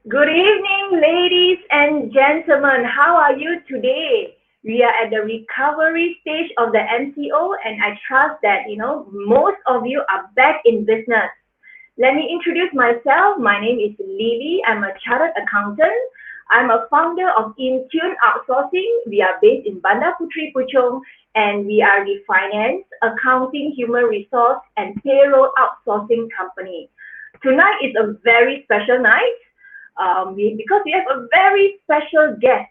Good evening, ladies and gentlemen. How are you today? We are at the recovery stage of the MCO, and I trust that most of you are back in business. Let me introduce myself. My name is Lily. I'm a chartered accountant. I'm a founder of InTune Outsourcing. We are based in Bandar Puteri Puchong, and we are the finance, accounting, human resource, and payroll outsourcing company. Tonight is a very special night because we have a very special guest,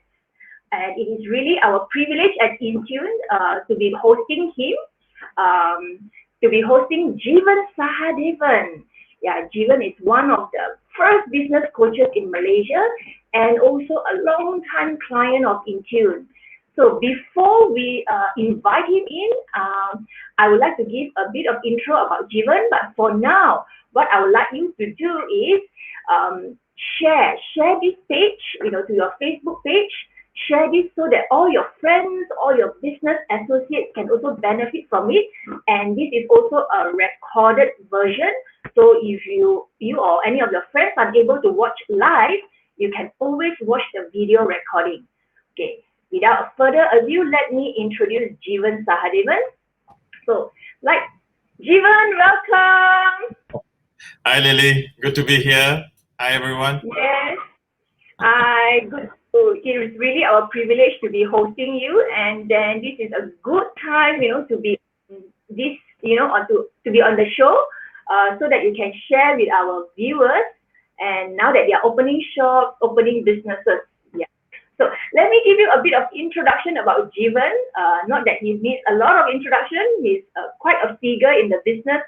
and it is really our privilege at InTune to be hosting him, to be hosting Javen Sahadevan. Yeah, Javen is one of the first business coaches in Malaysia and also a long-time client of InTune. So before we invite him in, I would like to give a bit of intro about Javen. But for now, what I would like you to do is share this page, to your Facebook page. Share this so that all your friends, all your business associates can also benefit from it. And this is also a recorded version. So if you or any of your friends are able to watch live, you can always watch the video recording. Okay. Without further ado, let me introduce Javen Sahadevan. So, Javen, welcome. Hi, Lily. Good to be here. Hi, everyone. Yes. Good. It is really our privilege to be hosting you, and then this is a good time, to be this, to be on the show, so that you can share with our viewers. And now that they are opening shops, opening businesses, yeah. So let me give you a bit of introduction about Javen. Not that he needs a lot of introduction. He's quite a figure in the business,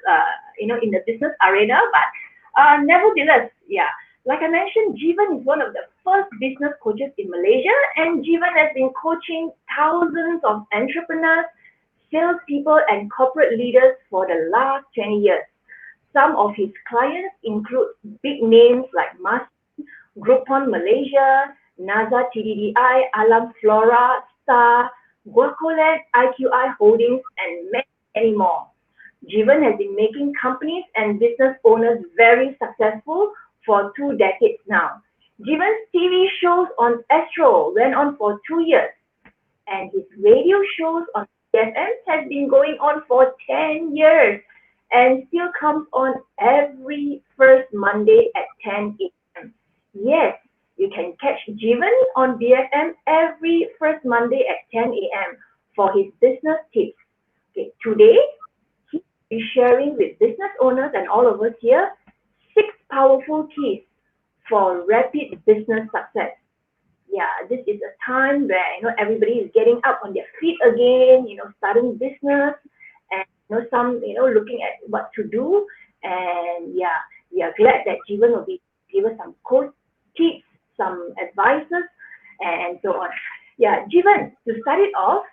in the business arena. But nevertheless, yeah. Like I mentioned, Javen is one of the first business coaches in Malaysia, and Javen has been coaching thousands of entrepreneurs, salespeople, and corporate leaders for the last 20 years. Some of his clients include big names like Groupon Malaysia, NASA TDDI, Alam Flora, Star, Guacolet, IQI Holdings, and many more. Javen has been making companies and business owners very successful for 2 decades now. Javen's TV shows on Astro went on for 2 years, and his radio shows on BFM has been going on for 10 years and still comes on every first Monday at 10 a.m. Yes, you can catch Javen on BFM every first Monday at 10 a.m. for his business tips. Okay, today, he will be sharing with business owners and all of us here 6 powerful keys for rapid business success. Yeah, this is a time where everybody is getting up on their feet again, starting business, and some looking at what to do. And yeah, we are glad that Javen will be give us some tips, some advices, and so on. Yeah, Javen, to start it off,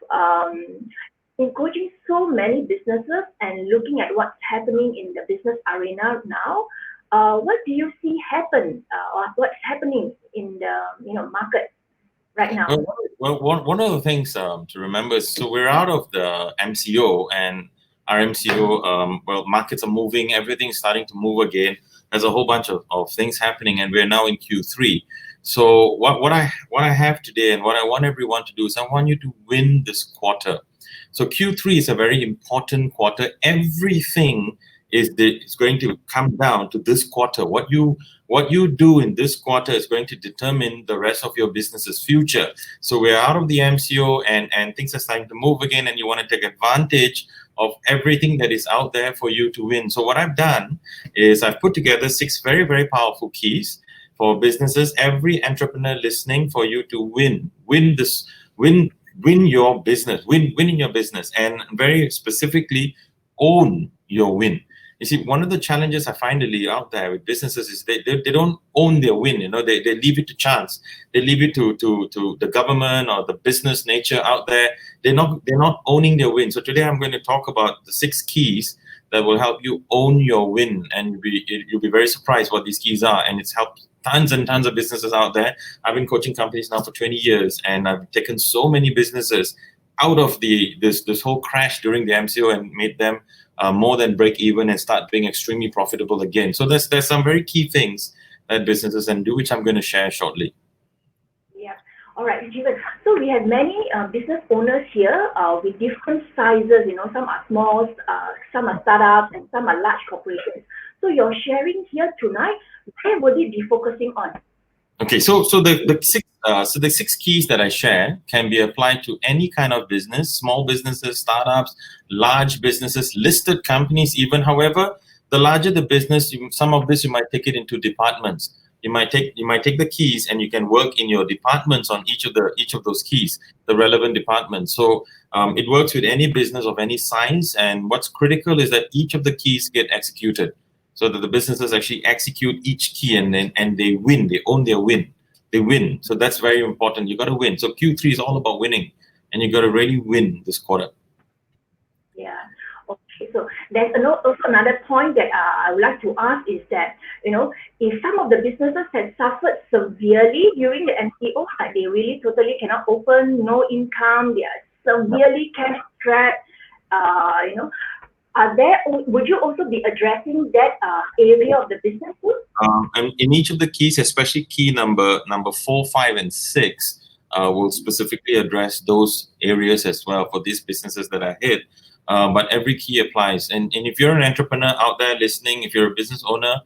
in coaching so many businesses and looking at what's happening in the business arena now, what do you see happen, or what's happening in the market right now? Well, one of the things to remember is, so we're out of the MCO, and our MCO, markets are moving, everything's starting to move again. There's a whole bunch of things happening, and we're now in Q3. So what I have today, and what I want everyone to do, is I want you to win this quarter. So Q3 is a very important quarter. Everything is going to come down to this quarter. What you do in this quarter is going to determine the rest of your business's future. So we're out of the MCO, and things are starting to move again, and you want to take advantage of everything that is out there for you to win. So what I've done is I've put together 6 very, very powerful keys for businesses, every entrepreneur listening, for you to win your business, win in your business, and very specifically own your win. You see, one of the challenges I find really out there with businesses is they don't own their win. They leave it to chance. They leave it to the government or the business nature out there. They're not owning their win. So today I'm going to talk about the 6 keys that will help you own your win, and you'll be very surprised what these keys are. And it's helped tons and tons of businesses out there. I've been coaching companies now for 20 years, and I've taken so many businesses out of this whole crash during the MCO and made them more than break even and start being extremely profitable again. So there's some very key things that businesses can do, which I'm going to share shortly. Yeah. All right, Javen. So we have many business owners here with different sizes. Some are small, some are startups, and some are large corporations. So you're sharing here tonight. Where would it be focusing on? Okay, so the six keys that I share can be applied to any kind of business, small businesses, startups, large businesses, listed companies even. However, the larger the business, some of this you might take it into departments. You might take the keys and you can work in your departments on each of those keys, the relevant departments. So it works with any business of any size, and what's critical is that each of the keys get executed, so that the businesses actually execute each key and they win. They own their win. They win. So that's very important. You got to win. So Q3 is all about winning, and you got to really win this quarter. Yeah. Okay. So there's also another point that I would like to ask is that, if some of the businesses had suffered severely during the MCO, like they really totally cannot open, no income, they are severely cash strapped, would you also be addressing that area of the business? And in each of the keys, especially key number 4, 5, and 6, will specifically address those areas as well for these businesses that are hit. But every key applies. And if you're an entrepreneur out there listening, if you're a business owner,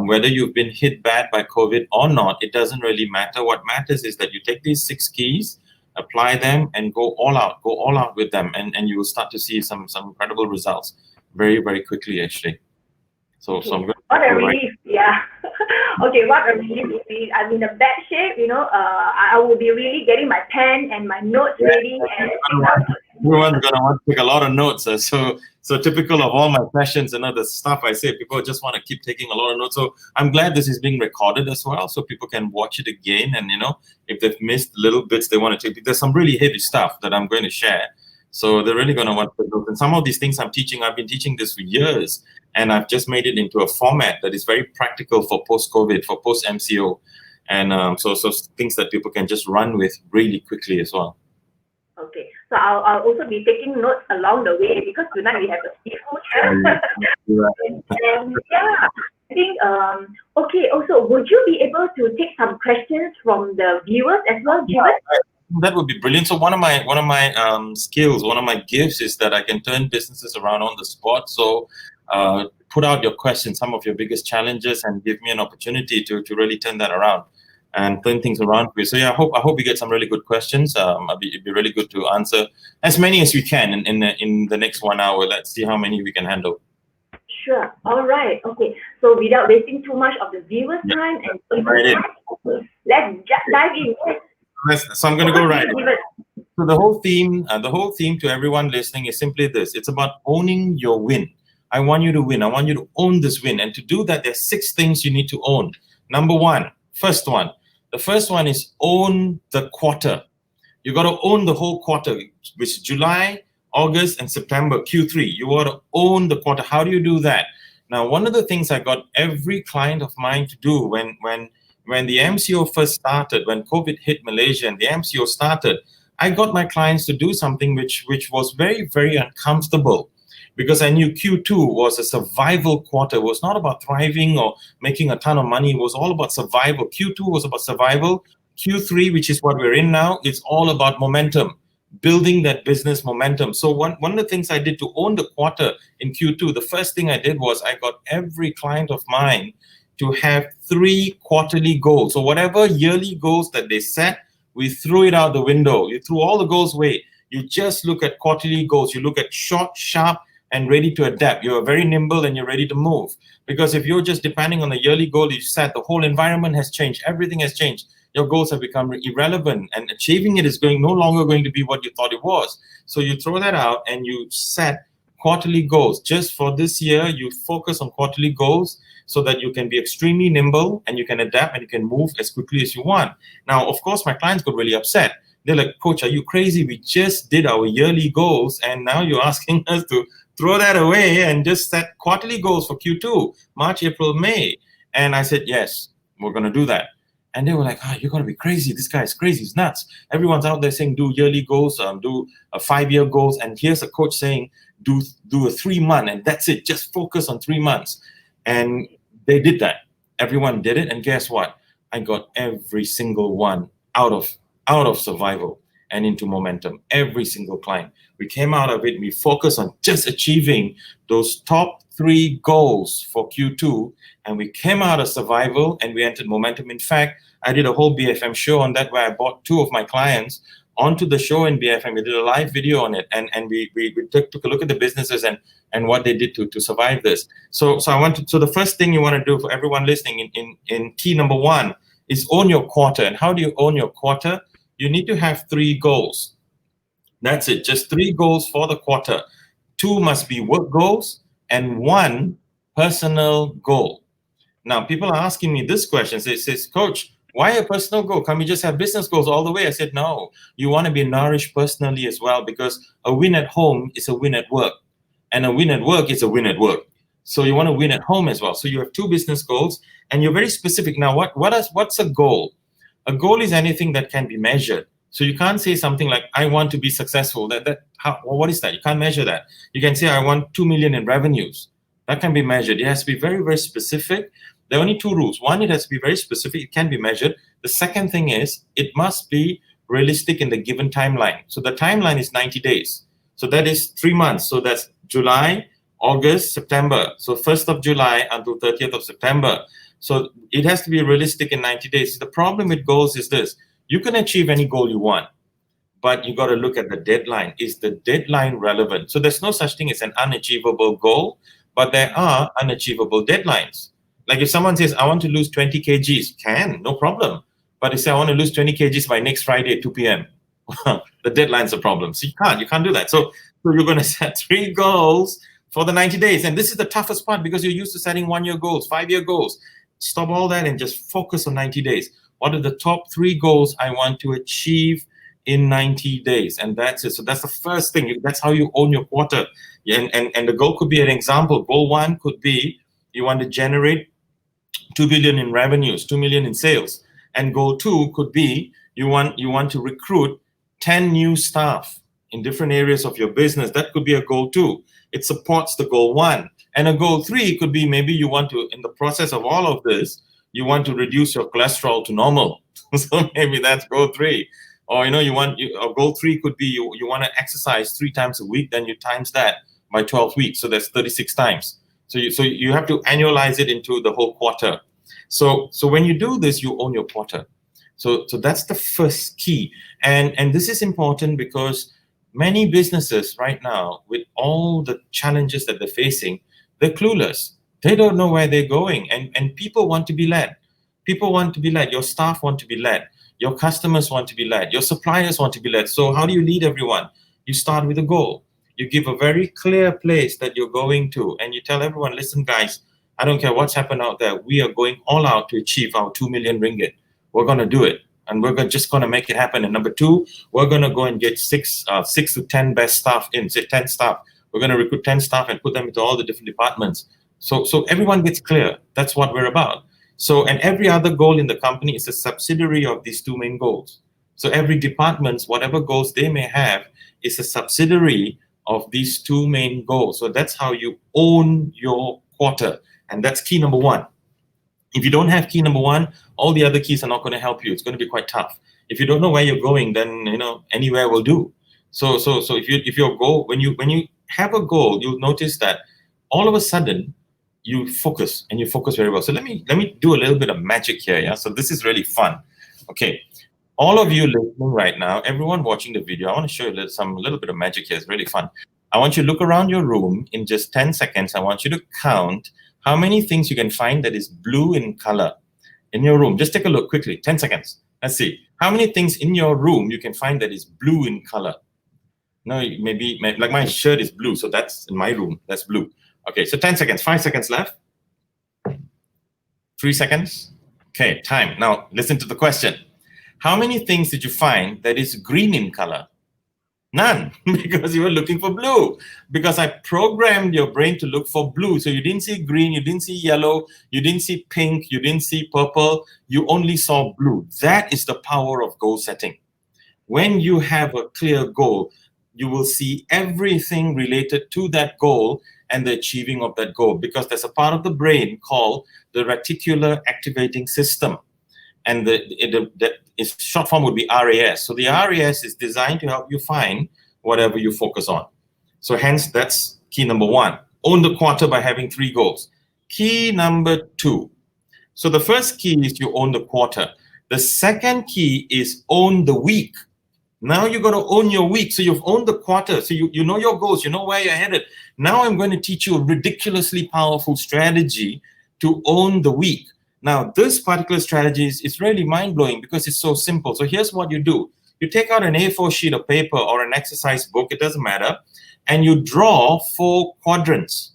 whether you've been hit bad by COVID or not, it doesn't really matter. What matters is that you take these 6 keys, apply them, and go all out with them, and you will start to see some incredible results very, very quickly, actually. So I'm going what a relief, yeah. Okay, what a relief. I'm in a bad shape, I will be really getting my pen and my notes ready. And everyone's going to want to take a lot of notes. So typical of all my sessions and other stuff I say, people just want to keep taking a lot of notes. So I'm glad this is being recorded as well, so people can watch it again. And, if they've missed little bits they want to take, there's some really heavy stuff that I'm going to share. So they're really going to want to look. And some of these things I've been teaching this for years, and I've just made it into a format that is very practical for post-COVID, for post-MCO. And so things that people can just run with really quickly as well. Okay, so I'll also be taking notes along the way, because tonight we have a seafood here. And yeah, I think, okay, also, would you be able to take some questions from the viewers as well, Javen? That would be brilliant. So one of my skills, one of my gifts is that I can turn businesses around on the spot. So put out your questions, some of your biggest challenges, and give me an opportunity to really turn that around and turn things around for you. So yeah, I hope we get some really good questions. It'd be really good to answer as many as we can in the next 1 hour. Let's see how many we can handle. Sure. All right. Okay. So without wasting too much of the viewers' time, let's just dive in. So I'm going to go right in. So the whole theme to everyone listening is simply this. It's about owning your win. I want you to win. I want you to own this win. And to do that, there's 6 things you need to own. The first one is own the quarter. You got to own the whole quarter, which is July, August, and September, Q3. You got to own the quarter. How do you do that? Now, one of the things I got every client of mine to do when the MCO first started, when COVID hit Malaysia and the MCO started, I got my clients to do something which was very, very uncomfortable, because I knew Q2 was a survival quarter. It was not about thriving or making a ton of money. It was all about survival. Q2 was about survival. Q3, which is what we're in now, is all about momentum, building that business momentum. So one of the things I did to own the quarter in Q2, the first thing I did was I got every client of mine to have 3 quarterly goals. So whatever yearly goals that they set, we threw it out the window. You threw all the goals away. You just look at quarterly goals. You look at short, sharp, and ready to adapt. You're very nimble and you're ready to move. Because if you're just depending on the yearly goal you set, the whole environment has changed. Everything has changed. Your goals have become irrelevant, and achieving it is no longer going to be what you thought it was. So you throw that out and you set quarterly goals. Just for this year, you focus on quarterly goals so that you can be extremely nimble and you can adapt and you can move as quickly as you want. Now, of course, my clients got really upset. They're like, Coach, are you crazy? We just did our yearly goals and now you're asking us to throw that away and just set quarterly goals for Q2, March, April, May. And I said, yes, we're going to do that. And they were like, you're going to be crazy. This guy is crazy. He's nuts. Everyone's out there saying do yearly goals, do a 5-year goals. And here's a coach saying do a 3-month, and that's it. Just focus on 3 months. And they did that. Everyone did it, and guess what? I got every single one out of survival and into momentum. Every single client. We came out of it. We focused on just achieving those top 3 goals for Q2, and we came out of survival and we entered momentum. In fact, I did a whole BFM show on that where I brought 2 of my clients onto the show in BFM. We did a live video on it, and we took a look at the businesses and what they did to survive this. So the first thing you want to do for everyone listening in key number 1 is own your quarter. And how do you own your quarter? You need to have 3 goals. That's it, just 3 goals for the quarter. 2 must be work goals and 1 personal goal. Now, people are asking me this question. They says, Coach, why a personal goal? Can't we just have business goals all the way? I said, no, you want to be nourished personally as well, because a win at home is a win at work, and a win at work is a win at work. So you want to win at home as well. So you have 2 business goals, and you're very specific. Now, what's a goal? A goal is anything that can be measured. So you can't say something like, I want to be successful. What is that? You can't measure that. You can say, I want 2 million in revenues. That can be measured. It has to be very, very specific. There are only 2 rules. 1, it has to be very specific. It can be measured. The second thing is, it must be realistic in the given timeline. So the timeline is 90 days. So that is 3 months. So that's July, August, September. So 1st of July until 30th of September. So it has to be realistic in 90 days. The problem with goals is this. You can achieve any goal you want, but you got to look at the deadline. Is the deadline relevant? So there's no such thing as an unachievable goal, but there are unachievable deadlines. Like if someone says, I want to lose 20 kgs, no problem. But if say, I want to lose 20 kgs by next Friday at 2 p.m., the deadline's a problem. So you can't do that. So you're going to set 3 goals for the 90 days. And this is the toughest part, because you're used to setting 1-year goals, 5-year goals. Stop all that and just focus on 90 days. What are the top 3 goals I want to achieve in 90 days? And that's it. So that's the first thing. That's how you own your quarter. And the goal could be an example. Goal 1 could be you want to generate 2 billion in revenues, 2 million in sales. And goal 2 could be you want to recruit 10 new staff in different areas of your business. That could be a goal 2. It supports the goal 1. And a goal 3 could be maybe you want to, in the process of all of this, you want to reduce your cholesterol to normal. So maybe that's goal 3. Or goal 3 could be you want to exercise 3 times a week, then you times that by 12 weeks. So that's 36 times. So you have to annualize it into the whole quarter. So when you do this, you own your quarter. So that's the first key. And this is important because many businesses right now, with all the challenges that they're facing, they're clueless. They don't know where they're going. And people want to be led. People want to be led. Your staff want to be led. Your customers want to be led. Your suppliers want to be led. So how do you lead everyone? You start with a goal. You give a very clear place that you're going to, and you tell everyone, listen, guys, I don't care what's happened out there. We are going all out to achieve our 2 million ringgit. We're going to do it, and we're just going to make it happen. And number 2, we're going to go and get 6 to 10 best staff in, say 10 staff. We're going to recruit 10 staff and put them into all the different departments. So everyone gets clear. That's what we're about. So, and every other goal in the company is a subsidiary of these 2 main goals. So every department, whatever goals they may have, is a subsidiary of these 2 main goals. So that's how you own your quarter. And that's key number 1. If you don't have key number 1, all the other keys are not going to help you. It's going to be quite tough. If you don't know where you're going, then anywhere will do. So if your goal, when you have a goal, you'll notice that all of a sudden you focus, and you focus very well. So let me do a little bit of magic here. Yeah. So this is really fun. Okay. All of you listening right now, everyone watching the video, I want to show you a little bit of magic here. It's really fun. I want you to look around your room in just 10 seconds. I want you to count how many things you can find that is blue in color in your room. Just take a look quickly, 10 seconds. Let's see. How many things in your room you can find that is blue in color? No, maybe like my shirt is blue, so that's in my room. That's blue. Okay, so 10 seconds, 5 seconds left. 3 seconds. Okay, time. Now listen to the question. How many things did you find that is green in color? None, because you were looking for blue. Because I programmed your brain to look for blue. So you didn't see green, you didn't see yellow, you didn't see pink, you didn't see purple, you only saw blue. That is the power of goal setting. When you have a clear goal, you will see everything related to that goal and the achieving of that goal, because there's a part of the brain called the reticular activating system. And the short form would be RAS. So the RAS is designed to help you find whatever you focus on. So hence, that's key number one. Own the quarter by having 3 goals. Key number 2. So the first key is you own the quarter. The second key is own the week. Now you got to own your week. So you've owned the quarter. So you know your goals. You know where you're headed. Now I'm going to teach you a ridiculously powerful strategy to own the week. Now, this particular strategy is really mind-blowing because it's so simple. So here's what you do. You take out an A4 sheet of paper or an exercise book, it doesn't matter, and you draw 4 quadrants.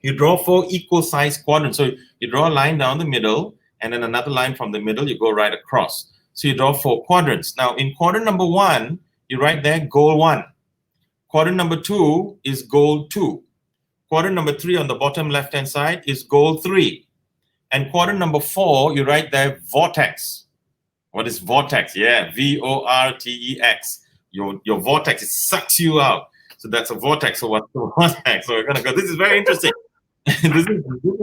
You draw 4 equal-sized quadrants. So you draw a line down the middle, and then another line from the middle, you go right across. So you draw 4 quadrants. Now, in quadrant number 1, you write there goal 1. Quadrant number 2 is goal 2. Quadrant number 3 on the bottom left-hand side is goal 3. And quadrant number 4, you write there vortex. What is vortex? Yeah, VORTEX. Your vortex, it sucks you out. So that's a vortex. So what's the vortex? So we're gonna go. This is very interesting. this is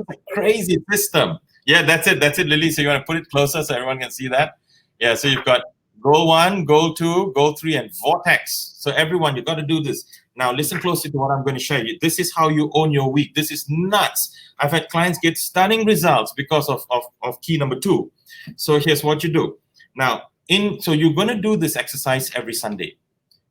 a crazy system. Yeah, that's it, Lily. So you want to put it closer so everyone can see that? Yeah, so you've got goal 1, goal 2, goal 3, and vortex. So everyone, you've got to do this. Now listen closely to what I'm going to share you. This is how you own your week. This is nuts. I've had clients get stunning results because of key number 2. So here's what you do. Now, so you're going to do this exercise every Sunday.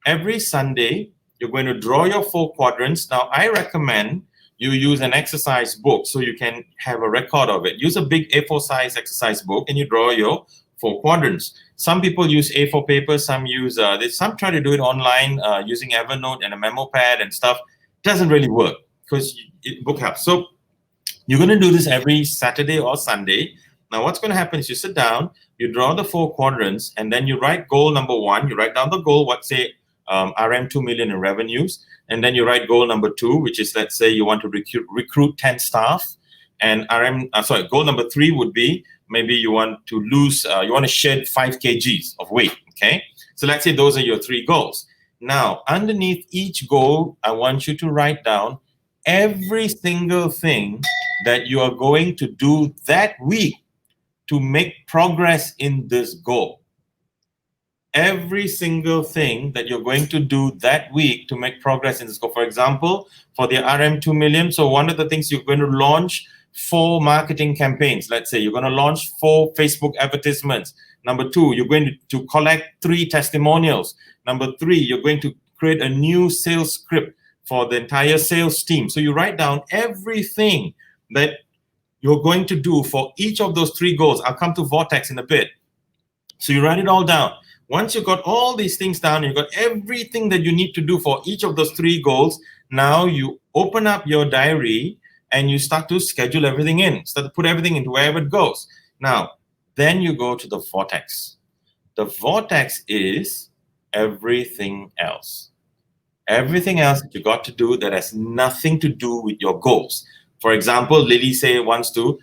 Every Sunday, you're going to draw your 4 quadrants. Now, I recommend you use an exercise book so you can have a record of it. Use a big A4 size exercise book and you draw your 4 quadrants. Some people use A4 paper, some use, some try to do it online using Evernote and a memo pad and stuff. Doesn't really work because book helps. So you're going to do this every Saturday or Sunday. Now what's going to happen is you sit down, you draw the 4 quadrants, and then you write goal number 1. You write down the goal, say RM 2 million in revenues, and then you write goal number 2, which is, let's say you want to recruit 10 staff, and goal number 3 would be maybe you want to lose, you want to shed 5 kgs of weight, okay? So let's say those are your 3 goals. Now, underneath each goal, I want you to write down every single thing that you are going to do that week to make progress in this goal. Every single thing that you're going to do that week to make progress in this goal. For example, for the RM 2 million, so one of the things you're going to launch 4 marketing campaigns. Let's say you're going to launch 4 Facebook advertisements. Number 2, you're going to collect 3 testimonials. Number 3, you're going to create a new sales script for the entire sales team. So you write down everything that you're going to do for each of those 3 goals. I'll come to Vortex in a bit. So you write it all down. Once you've got all these things down, you've got everything that you need to do for each of those 3 goals. Now you open up your diary and you start to schedule everything in, start to put everything into wherever it goes. Now, then you go to the vortex. The vortex is everything else. Everything else that you got to do that has nothing to do with your goals. For example, Lily wants to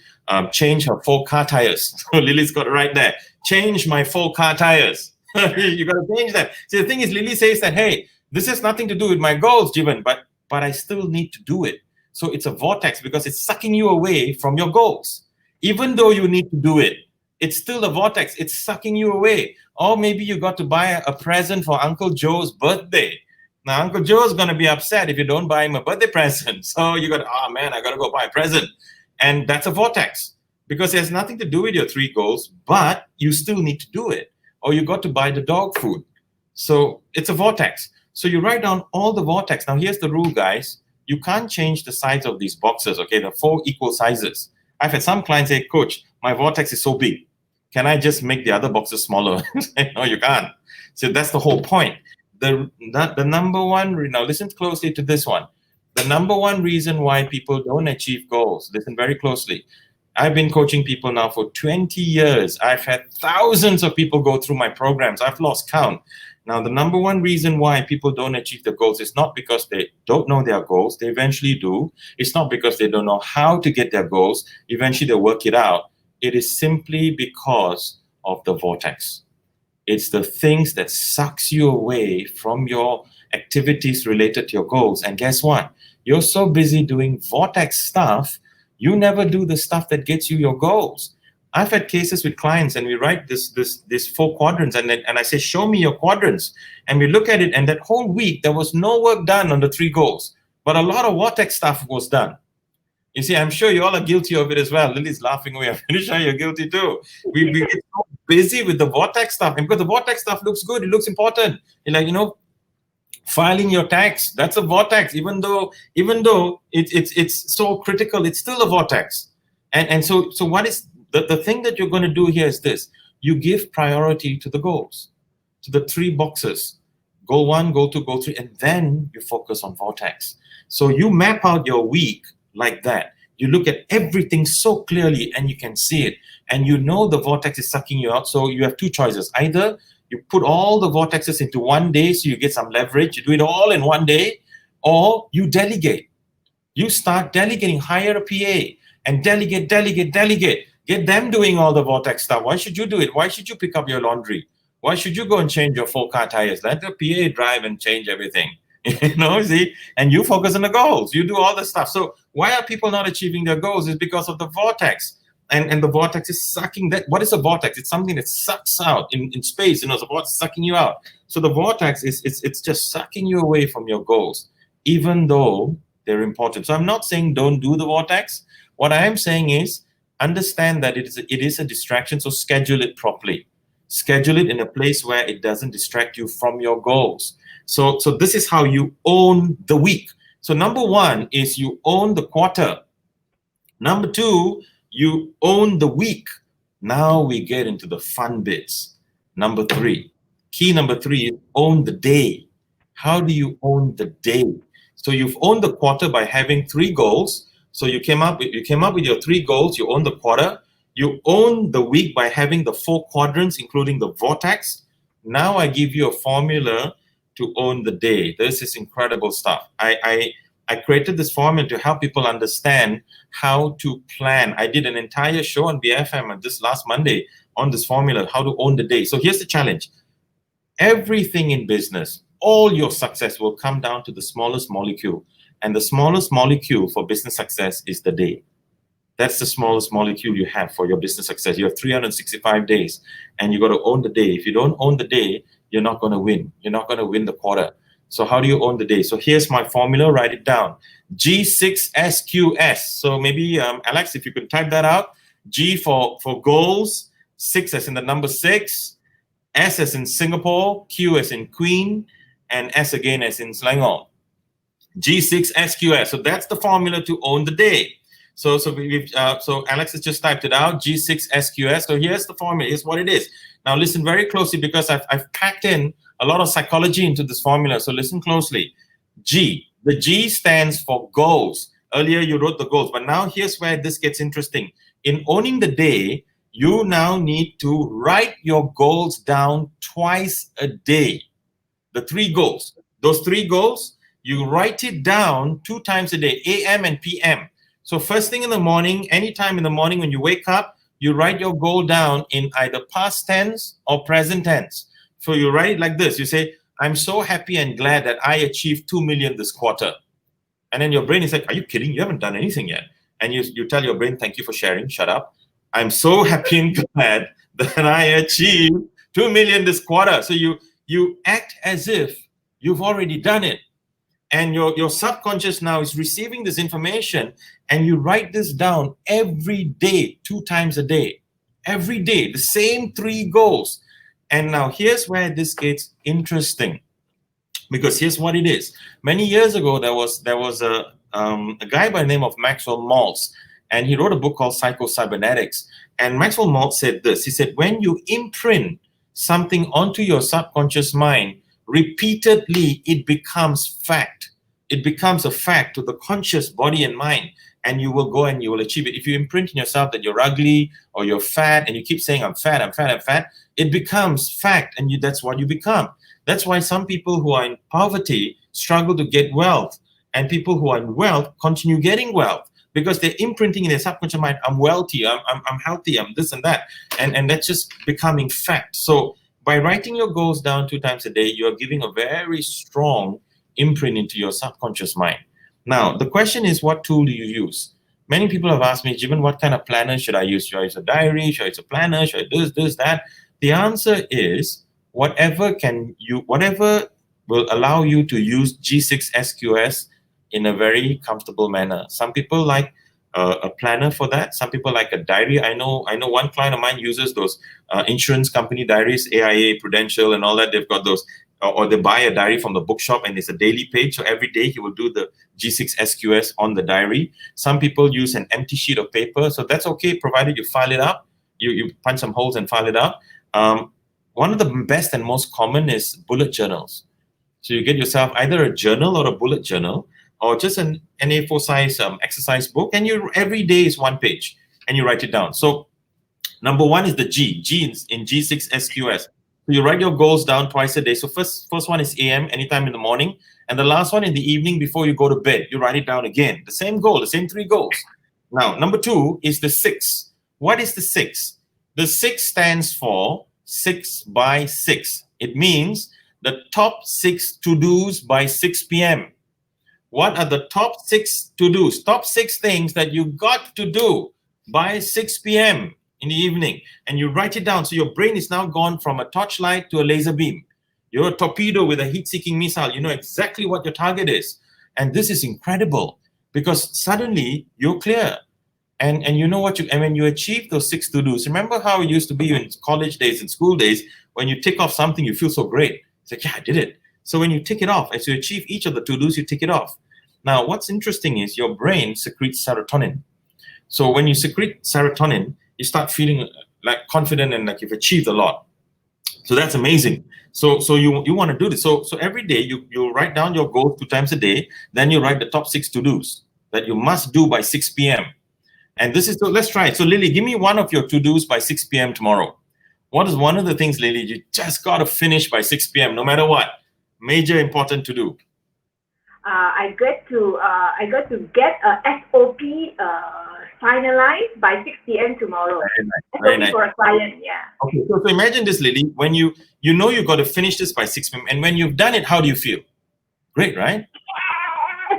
change her 4 car tires. So Lily's got it right there. Change my 4 car tires. You got to change that. See, the thing is, Lily says that, hey, this has nothing to do with my goals, Javen, but I still need to do it. So it's a vortex because it's sucking you away from your goals. Even though you need to do it, it's still a vortex. It's sucking you away. Or maybe you got to buy a present for Uncle Joe's birthday. Now, Uncle Joe's going to be upset if you don't buy him a birthday present. So you got, oh man, I got to go buy a present. And that's a vortex because it has nothing to do with your 3 goals, but you still need to do it. Or you got to buy the dog food. So it's a vortex. So you write down all the vortex. Now, here's the rule, guys. You can't change the size of these boxes, okay? The 4 equal sizes. I've had some clients say, Coach, my vortex is so big. Can I just make the other boxes smaller? No, you can't. So that's the whole point. The number one, now listen closely to this one. The number one reason why people don't achieve goals, listen very closely. I've been coaching people now for 20 years. I've had thousands of people go through my programs. I've lost count. Now, the number one reason why people don't achieve their goals is not because they don't know their goals. They eventually do. It's not because they don't know how to get their goals. Eventually, they work it out. It is simply because of the vortex. It's the things that sucks you away from your activities related to your goals. And guess what? You're so busy doing vortex stuff, You never do the stuff that gets you your goals. I've had cases with clients, and we write this 4 quadrants, and I say, show me your quadrants, and we look at it, and that whole week there was no work done on the 3 goals, but a lot of vortex stuff was done. You see, I'm sure you all are guilty of it as well. Lily's laughing away. I'm pretty sure you're guilty too. We get so busy with the vortex stuff, and because the vortex stuff looks good, it looks important. You're like, filing your tax, that's a vortex. Even though it's so critical, it's still a vortex. And so what is the thing that you're going to do here is this: you give priority to the goals, to the 3 boxes, goal 1, goal 2, goal 3, and then you focus on vortex. So you map out your week like that. You look at everything so clearly, and you can see it, and the vortex is sucking you out. So you have 2 choices: either you put all the vortexes into one day so you get some leverage, you do it all in one day, or you delegate. You start delegating, hire a PA and delegate. Get them doing all the vortex stuff. Why should you do it? Why should you pick up your laundry? Why should you go and change your 4-car tires? Let the PA drive and change everything. See? And you focus on the goals. You do all the stuff. So why are people not achieving their goals? It's because of the vortex. And the vortex is sucking that. What is a vortex? It's something that sucks out in space. The vortex sucking you out. So the vortex it's just sucking you away from your goals, even though they're important. So I'm not saying don't do the vortex. What I am saying is understand that it is a distraction. So schedule it properly. Schedule it in a place where it doesn't distract you from your goals. So this is how you own the week. So number 1 is you own the quarter. Number 2, you own the week. Now we get into the fun bits. Number 3, key number 3, you own the day. How do you own the day? So you've owned the quarter by having 3 goals. So you came up with your 3 goals. You own the quarter. You own the week by having the 4 quadrants, including the vortex. Now I give you a formula to own the day. This is incredible stuff. I created this formula to help people understand how to plan. I did an entire show on BFM this last Monday on this formula, how to own the day. So here's the challenge. Everything in business, all your success will come down to the smallest molecule. And the smallest molecule for business success is the day. That's the smallest molecule you have for your business success. You have 365 days, and you got to own the day. If you don't own the day, you're not going to win. You're not going to win the quarter. So how do you own the day? So here's my formula. Write it down. G6SQS. So maybe, Alex, if you could type that out. G for goals, 6 as in the number 6, S as in Singapore, Q as in Queen, and S again as in Selangor. G6SQS. So that's the formula to own the day. So Alex has just typed it out, G6SQS. So here's the formula, here's what it is. Now listen very closely, because I've packed in a lot of psychology into this formula. So listen closely. G, the G stands for goals. Earlier you wrote the goals, but now here's where this gets interesting. In owning the day, you now need to write your goals down twice a day. The 3 goals, those 3 goals, you write it down 2 times a day, AM and PM. So first thing in the morning, anytime in the morning when you wake up, you write your goal down in either past tense or present tense. So you write it like this. You say, I'm so happy and glad that I achieved 2 million this quarter. And then your brain is like, are you kidding? You haven't done anything yet. And you tell your brain, thank you for sharing. Shut up. I'm so happy and glad that I achieved 2 million this quarter. So you act as if you've already done it. And your subconscious now is receiving this information, and you write this down every day, 2 times a day. Every day, the same 3 goals. And now here's where this gets interesting, because here's what it is. Many years ago, there was a guy by the name of Maxwell Maltz, and he wrote a book called Psycho-Cybernetics. And Maxwell Maltz said this. He said, when you imprint something onto your subconscious mind, repeatedly, it becomes fact. It becomes a fact to the conscious body and mind, and you will go and you will achieve it. If you imprint in yourself that you're ugly or you're fat, and you keep saying, I'm fat, I'm fat, I'm fat, it becomes fact, and that's what you become. That's why some people who are in poverty struggle to get wealth, and people who are in wealth continue getting wealth, because they're imprinting in their subconscious mind, I'm wealthy, I'm healthy, I'm this and that, and that's just becoming fact. So by writing your goals down 2 times a day, you're giving a very strong imprint into your subconscious mind. Now, the question is, what tool do you use? Many people have asked me, Javen, what kind of planner should I use? Should I use a diary? Should I use a planner? Should I do this, that? The answer is whatever will allow you to use G6 SQS in a very comfortable manner. Some people like a planner for that. Some people like a diary. I know one client of mine uses those insurance company diaries, AIA, Prudential, and all that. They've got those, or they buy a diary from the bookshop, and it's a daily page. So every day he will do the G6 SQS on the diary. Some people use an empty sheet of paper, so that's okay, provided you file it up. You punch some holes and file it up. One of the best and most common is bullet journals. So you get yourself either a journal or a bullet journal, or just an A4 size exercise book, and every day is one page, and you write it down. So number one is the G in G6 SQS. So you write your goals down twice a day. So first one is AM, anytime in the morning, and the last one in the evening before you go to bed. You write it down again. The same goal, the same 3 goals. Now, number 2 is the 6. What is the 6? The 6 stands for 6 by 6. It means the top 6 to-dos by 6 p.m. What are the top 6 to-dos? Top 6 things that you got to do by 6 p.m. in the evening. And you write it down. So your brain is now gone from a torchlight to a laser beam. You're a torpedo with a heat-seeking missile. You know exactly what your target is. And this is incredible because suddenly you're clear. And you know what and when you achieve those 6 to-dos, remember how it used to be in college days and school days, when you tick off something, you feel so great. It's like, yeah, I did it. So when you tick it off, as you achieve each of the to-dos, you tick it off. Now, what's interesting is your brain secretes serotonin. So when you secrete serotonin, you start feeling like confident and like you've achieved a lot. So that's amazing. So you want to do this. So every day you write down your goals 2 times a day. Then you write the top 6 to-dos that you must do by 6 p.m. And this is, so let's try it. So Lily, give me one of your to-dos by 6 p.m. tomorrow. What is one of the things, Lily, you just got to finish by 6 p.m. no matter what? Major important to do. I got to get a SOP finalized by 6 p.m. tomorrow. Very nice. For a client, yeah. Okay, so imagine this, Lily. When you know you got to finish this by 6 p.m. and when you've done it, how do you feel? Great, right?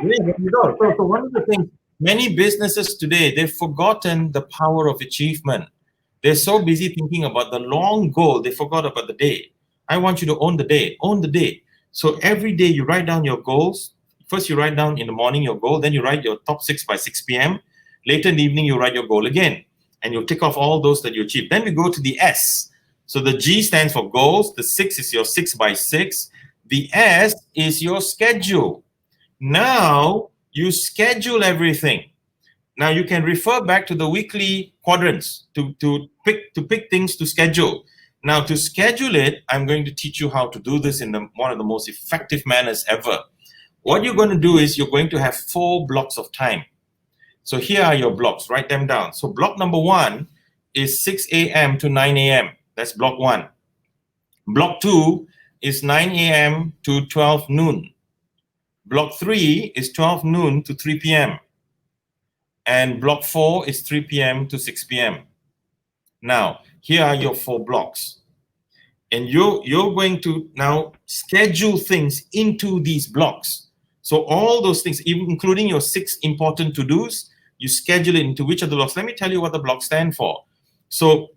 Great. So one of the things, many businesses today, they've forgotten the power of achievement. They're so busy thinking about the long goal, they forgot about the day. I want you to own the day. Own the day. So every day you write down your goals. First, you write down in the morning your goal. Then you write your top 6 by 6 p.m. Later in the evening, you write your goal again. And you tick off all those that you achieve. Then we go to the S. So the G stands for goals. The 6 is your 6 by 6. The S is your schedule. Now, you schedule everything. Now, you can refer back to the weekly quadrants to pick things to schedule. Now, to schedule it, I'm going to teach you how to do this in one of the most effective manners ever. What you're going to do is you're going to have 4 blocks of time. So here are your blocks. Write them down. So block number 1 is 6 a.m. to 9 a.m. That's block 1. Block 2 is 9 a.m. to 12 noon. Block 3 is 12 noon to 3 p.m. And block 4 is 3 p.m. to 6 p.m. Now, here are your 4 blocks. And you're going to now schedule things into these blocks. So all those things, even including your 6 important to-dos, you schedule it into which of the blocks. Let me tell you what the blocks stand for. So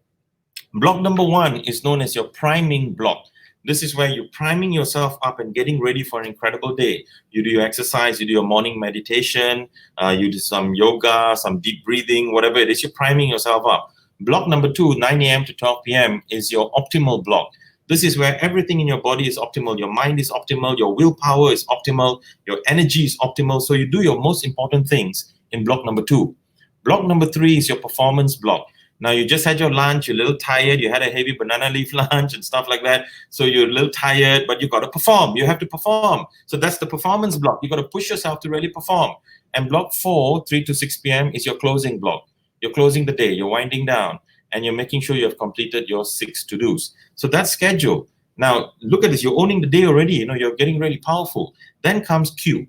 block number 1 is known as your priming block. This is where you're priming yourself up and getting ready for an incredible day. You do your exercise, you do your morning meditation, you do some yoga, some deep breathing, whatever it is, you're priming yourself up. Block number 2, 9 a.m. to 12 p.m. is your optimal block. This is where everything in your body is optimal. Your mind is optimal. Your willpower is optimal. Your energy is optimal. So you do your most important things in block number 2. Block number 3 is your performance block. Now, you just had your lunch. You're a little tired. You had a heavy banana leaf lunch and stuff like that. So you're a little tired, but you got to perform. You have to perform. So that's the performance block. You got to push yourself to really perform. And block 4, 3 to 6 p.m. is your closing block. You're closing the day. You're winding down. And you're making sure you have completed your 6 to-dos. So that's schedule. Now, look at this. You're owning the day already. You know, you're getting really powerful. Then comes Q.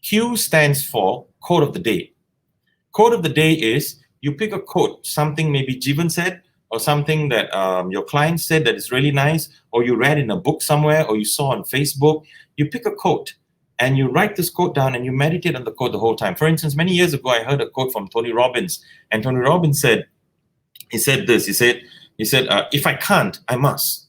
Q stands for quote of the day. Quote of the day is you pick a quote, something maybe Javen said, or something that your client said that is really nice, or you read in a book somewhere, or you saw on Facebook. You pick a quote, and you write this quote down and you meditate on the quote the whole time. For instance, many years ago, I heard a quote from Tony Robbins, and Tony Robbins said this. He said, if I can't, I must.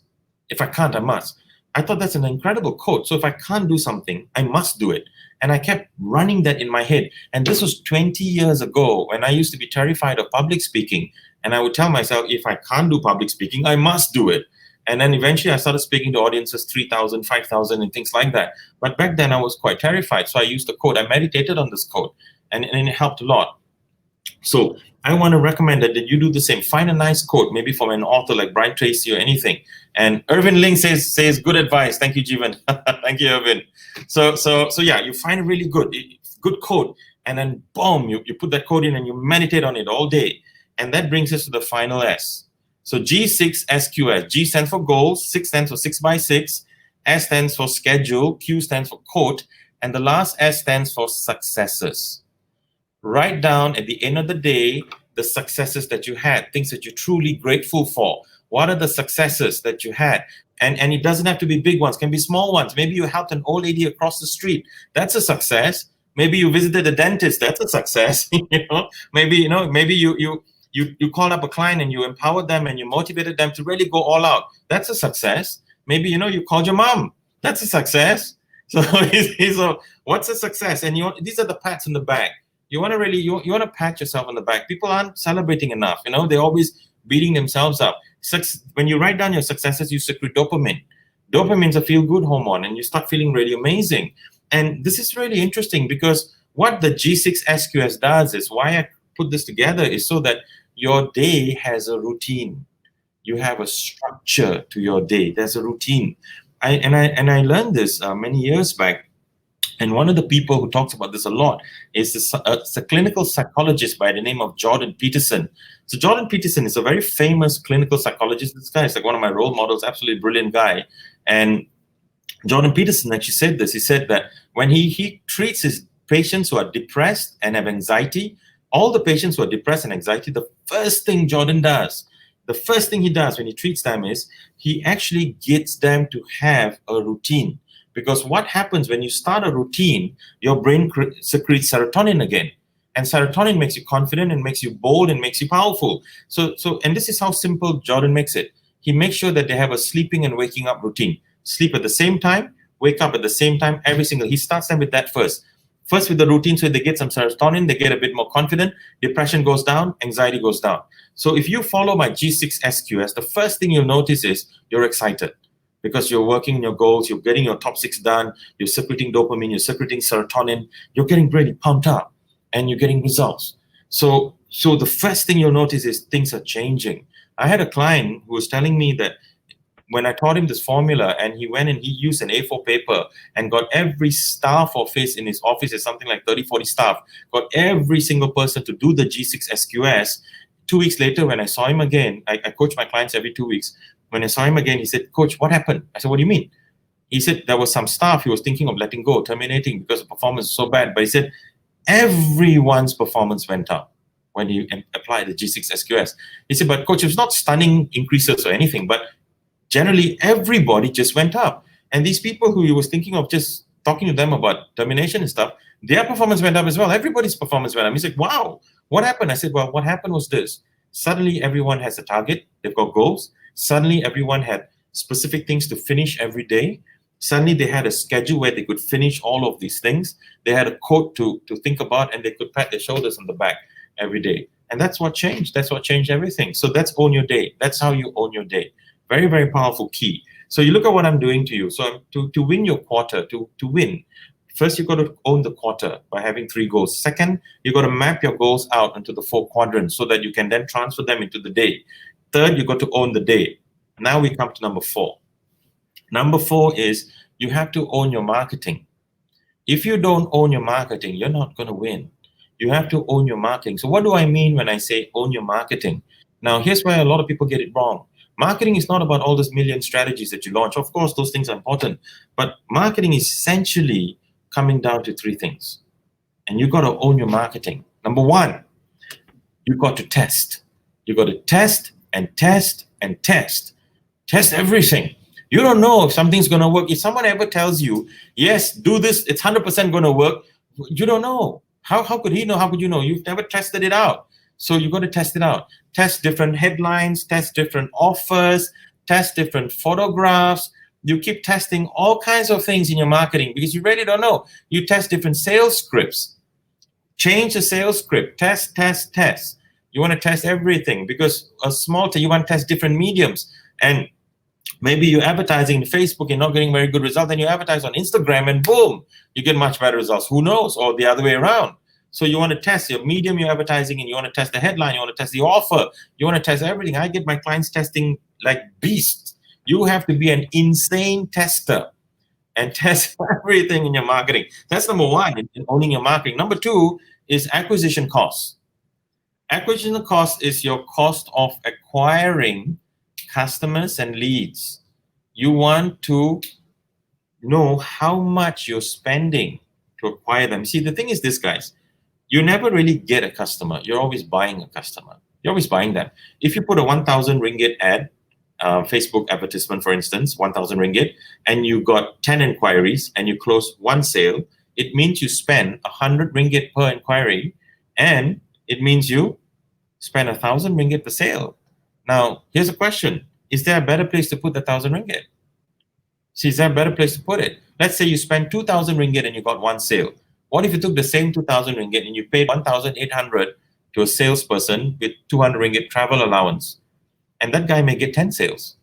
If I can't, I must. I thought that's an incredible quote. So if I can't do something, I must do it. And I kept running that in my head. And this was 20 years ago when I used to be terrified of public speaking. And I would tell myself, if I can't do public speaking, I must do it. And then eventually I started speaking to audiences 3,000, 5,000 and things like that. But back then I was quite terrified. So I used the quote. I meditated on this quote and it helped a lot. So I want to recommend that you do the same. Find a nice quote, maybe from an author like Brian Tracy or anything. And Irvin Ling says good advice. Thank you, Javen. Thank you, Irvin. So yeah, you find a really good quote, and then boom, you put that quote in and you meditate on it all day. And that brings us to the final S. So G6SQS. G stands for goals, 6 stands for 6x6, S stands for schedule, Q stands for quote, and the last S stands for successes. Write down at the end of the day the successes that you had, things that you're truly grateful for. What are the successes that you had? And it doesn't have to be big ones, it can be small ones. Maybe you helped an old lady across the street. That's a success. Maybe you visited a dentist. That's a success. Maybe you called up a client and you empowered them and you motivated them to really go all out. That's a success. Maybe you called your mom. That's a success. So what's a success? And these are the pats on the back. You want to pat yourself on the back. People aren't celebrating enough. They're always beating themselves up. When you write down your successes, you secrete dopamine. Dopamine's a feel-good hormone, and you start feeling really amazing. And this is really interesting because what the G6SQS does is, why I put this together is so that your day has a routine. You have a structure to your day. There's a routine. I learned this many years back. And one of the people who talks about this a lot is a clinical psychologist by the name of Jordan Peterson. So Jordan Peterson is a very famous clinical psychologist. This guy is like one of my role models, absolutely brilliant guy. And Jordan Peterson actually said this. He said that when he treats his patients who are depressed and have anxiety, all the patients who are depressed and anxiety, the first thing Jordan does, the first thing he does when he treats them is he actually gets them to have a routine. Because what happens when you start a routine, your brain secretes serotonin again. And serotonin makes you confident and makes you bold and makes you powerful. And this is how simple Jordan makes it. He makes sure that they have a sleeping and waking up routine. Sleep at the same time, wake up at the same time, he starts them with that first. First with the routine, so they get some serotonin, they get a bit more confident, depression goes down, anxiety goes down. So if you follow my G6SQS, the first thing you'll notice is you're excited. Because you're working on your goals, you're getting your top 6 done, you're secreting dopamine, you're secreting serotonin, you're getting really pumped up, and you're getting results. So the first thing you'll notice is things are changing. I had a client who was telling me that when I taught him this formula, and he went and he used an A4 paper and got every staff office in his office, is something like 30, 40 staff, got every single person to do the G6SQS. 2 weeks later, when I saw him again, I coach my clients every 2 weeks. When I saw him again, he said, "Coach, what happened?" I said, "What do you mean?" He said, there was some staff he was thinking of letting go, terminating because the performance is so bad. But he said, everyone's performance went up when he applied the G6SQS. He said, "But coach, it was not stunning increases or anything, but generally everybody just went up." And these people who he was thinking of just talking to them about termination and stuff, their performance went up as well. Everybody's performance went up. He's like, "Wow, what happened?" I said, "Well, what happened was this. Suddenly everyone has a target. They've got goals. Suddenly everyone had specific things to finish every day. Suddenly they had a schedule where they could finish all of these things. They had a quote to think about, and they could pat their shoulders on the back every day." And that's what changed. That's what changed everything. So that's own your day. That's how you own your day. Very, very powerful key. So you look at what I'm doing to you. So to win your quarter, to win, first you got to own the quarter by having 3 goals. Second, you got to map your goals out into the 4 quadrants so that you can then transfer them into the day. Third, you got to own the day. Now we come to number 4. Number 4 is you have to own your marketing. If you don't own your marketing, you're not going to win. You have to own your marketing. So what do I mean when I say own your marketing? Now, here's where a lot of people get it wrong. Marketing is not about all those million strategies that you launch. Of course, those things are important. But marketing is essentially coming down to 3 things. And you got to own your marketing. Number 1, you got to test. You got to test and test and test. Test everything. You don't know if something's going to work. If someone ever tells you, yes, do this, it's 100% going to work, you don't know. How could he know? How could you know? You've never tested it out. So you got to test it out. Test different headlines, test different offers, test different photographs. You keep testing all kinds of things in your marketing because you really don't know. You test different sales scripts. Change the sales script. Test, test, test. You want to test everything because you want to test different mediums. And maybe you're advertising in Facebook, you're not getting very good results, then you advertise on Instagram and boom, you get much better results. Who knows? Or the other way around. So you want to test your medium you're advertising, and you want to test the headline, you want to test the offer, you want to test everything. I get my clients testing like beasts. You have to be an insane tester and test everything in your marketing. That's number one, in owning your marketing. Number two is acquisition costs. Acquisition cost is your cost of acquiring customers and leads. You want to know how much you're spending to acquire them. See, the thing is this, guys, you never really get a customer. You're always buying a customer. You're always buying them. If you put a 1,000 ringgit ad, Facebook advertisement, for instance, 1,000 ringgit, and you got 10 inquiries and you close one sale, it means you spend 100 ringgit per inquiry, and it means you spend 1,000 ringgit per sale. Now, here's a question. Is there a better place to put the 1,000 ringgit? See, is there a better place to put it? Let's say you spend 2,000 ringgit and you got one sale. What if you took the same 2,000 ringgit and you paid 1,800 to a salesperson with 200 ringgit travel allowance? And that guy may get 10 sales.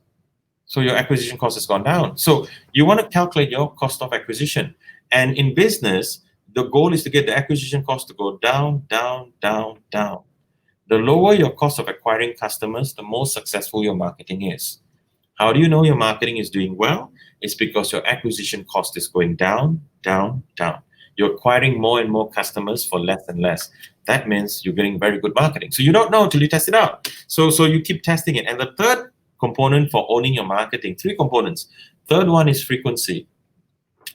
So your acquisition cost has gone down. So you want to calculate your cost of acquisition. And in business, the goal is to get the acquisition cost to go down, down, down, down. The lower your cost of acquiring customers, the more successful your marketing is. How do you know your marketing is doing well? It's because your acquisition cost is going down, down, down. You're acquiring more and more customers for less and less. That means you're getting very good marketing. So you don't know until you test it out. So you keep testing it. And the third component for owning your marketing, three components. Third one is frequency.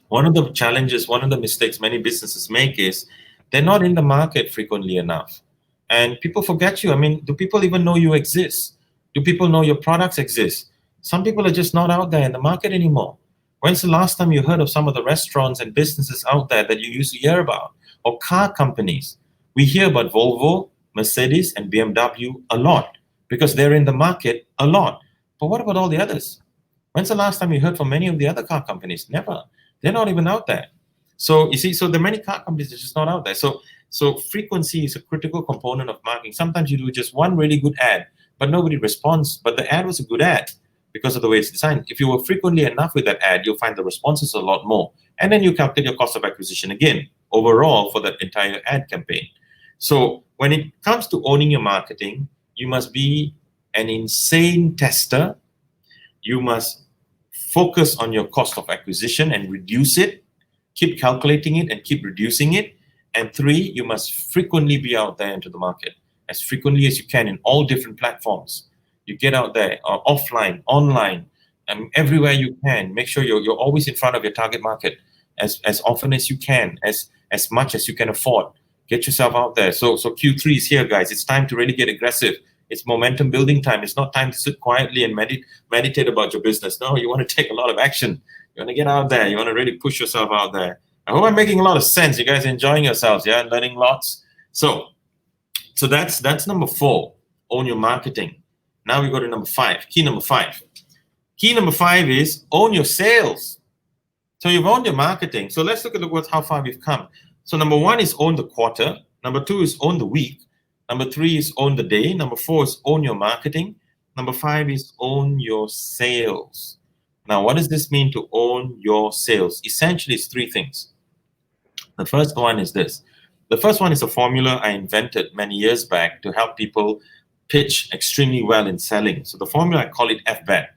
One of the challenges, one of the mistakes many businesses make is they're not in the market frequently enough. And people forget you. I mean, do people even know you exist? Do people know your products exist? Some people are just not out there in the market anymore. When's the last time you heard of some of the restaurants and businesses out there that you used to hear about? Or car companies? We hear about Volvo, Mercedes, and BMW a lot because they're in the market a lot. But what about all the others? When's the last time you heard from many of the other car companies? Never. They're not even out there. So you see, so there are many car companies that are just not out there. So frequency is a critical component of marketing. Sometimes you do just one really good ad, but nobody responds. But the ad was a good ad because of the way it's designed. If you were frequently enough with that ad, you'll find the responses a lot more. And then you calculate your cost of acquisition again, overall for that entire ad campaign. So when it comes to owning your marketing, you must be an insane tester. You must focus on your cost of acquisition and reduce it. Keep calculating it and keep reducing it. And three, you must frequently be out there into the market, as frequently as you can in all different platforms. You get out there, offline, online, and everywhere you can. Make sure you're always in front of your target market as often as you can, as much as you can afford. Get yourself out there. So Q3 is here, guys. It's time to really get aggressive. It's momentum building time. It's not time to sit quietly and meditate about your business. No, you want to take a lot of action. You want to get out there. You want to really push yourself out there. I hope I'm making a lot of sense. You guys are enjoying yourselves, yeah? Learning lots. So that's number 4, own your marketing. Now we go to number 5, key number 5. Key number 5 is own your sales. So you've owned your marketing. So let's look at how far we've come. So number 1 is own the quarter. Number 2 is own the week. Number 3 is own the day. Number 4 is own your marketing. Number 5 is own your sales. Now, what does this mean to own your sales? Essentially, it's 3 things. The first one is this. The first one is a formula I invented many years back to help people pitch extremely well in selling. So the formula, I call it FBET.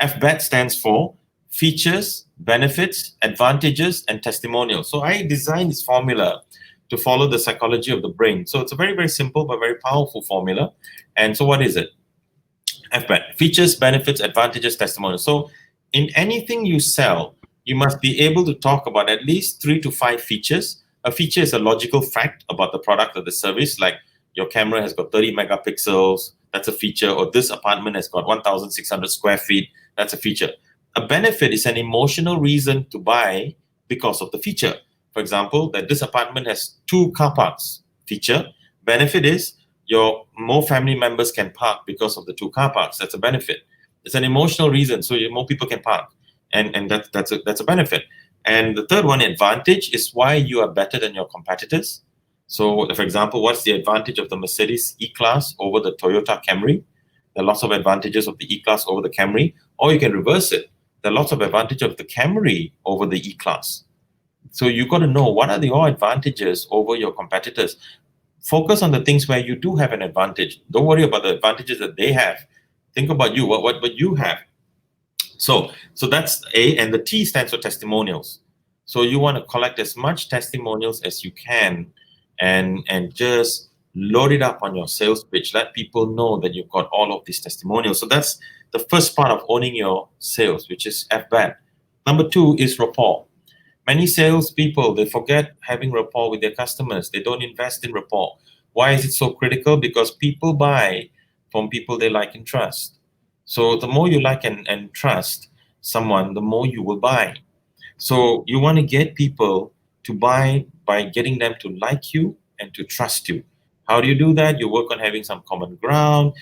FBET stands for features, benefits, advantages, and testimonials. So I designed this formula to follow the psychology of the brain. So it's a very, very simple but very powerful formula. And so what is it? FBET, features, benefits, advantages, testimonials. So in anything you sell, you must be able to talk about at least 3 to 5 features. A feature is a logical fact about the product or the service, like your camera has got 30 megapixels, that's a feature, or this apartment has got 1,600 square feet, that's a feature. A benefit is an emotional reason to buy because of the feature. For example, that this apartment has 2 car parks. Feature. Benefit is your more family members can park because of the 2 car parks. That's a benefit. It's an emotional reason, so more people can park, and that's a benefit. And the third one, advantage, is why you are better than your competitors. So, for example, what's the advantage of the Mercedes E-Class over the Toyota Camry? There are lots of advantages of the E-Class over the Camry, or you can reverse it. There are lots of advantage of the Camry over the E-Class. So you got to know what are your advantages over your competitors. Focus on the things where you do have an advantage. Don't worry about the advantages that they have. Think about you, what you have. So that's A, and the T stands for testimonials. So you want to collect as much testimonials as you can, and just load it up on your sales pitch. Let people know that you've got all of these testimonials. So that's the first part of owning your sales, which is FBAT. Number 2 is rapport. Many salespeople, they forget having rapport with their customers. They don't invest in rapport. Why is it so critical? Because people buy from people they like and trust. So the more you like and trust someone, the more you will buy. So you want to get people to buy by getting them to like you and to trust you. How do you do that? You work on having some common ground.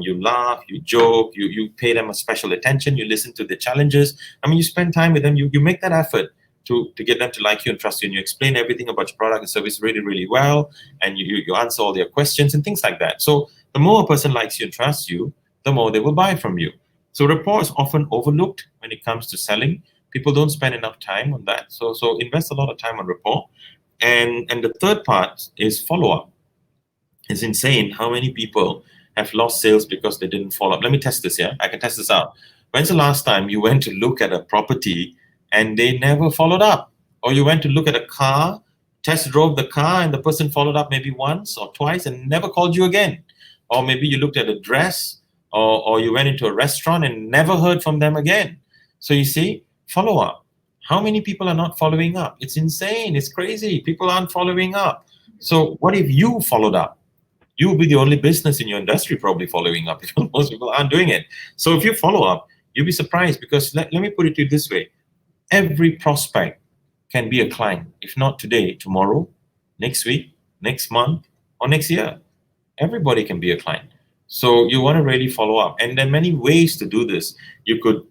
You laugh, you joke, you pay them a special attention, you listen to their challenges. I mean, you spend time with them, you make that effort to get them to like you and trust you, and you explain everything about your product and service really, really well, and you answer all their questions and things like that. So the more a person likes you and trusts you, the more they will buy from you. So rapport is often overlooked when it comes to selling. People don't spend enough time on that. So invest a lot of time on rapport. And the third part is follow-up. It's insane how many people have lost sales because they didn't follow up. Let me test this here. I can test this out. When's the last time you went to look at a property and they never followed up? Or you went to look at a car, test drove the car, and the person followed up maybe once or twice and never called you again. Or maybe you looked at a dress, or you went into a restaurant and never heard from them again. So you see, follow up. How many people are not following up? It's insane. It's crazy. People aren't following up. So what if you followed up? You will be the only business in your industry probably following up, because most people aren't doing it. So if you follow up, you'll be surprised, because let me put it to you this way. Every prospect can be a client, if not today, tomorrow, next week, next month, or next year. Everybody can be a client. So you want to really follow up. And there are many ways to do this. You could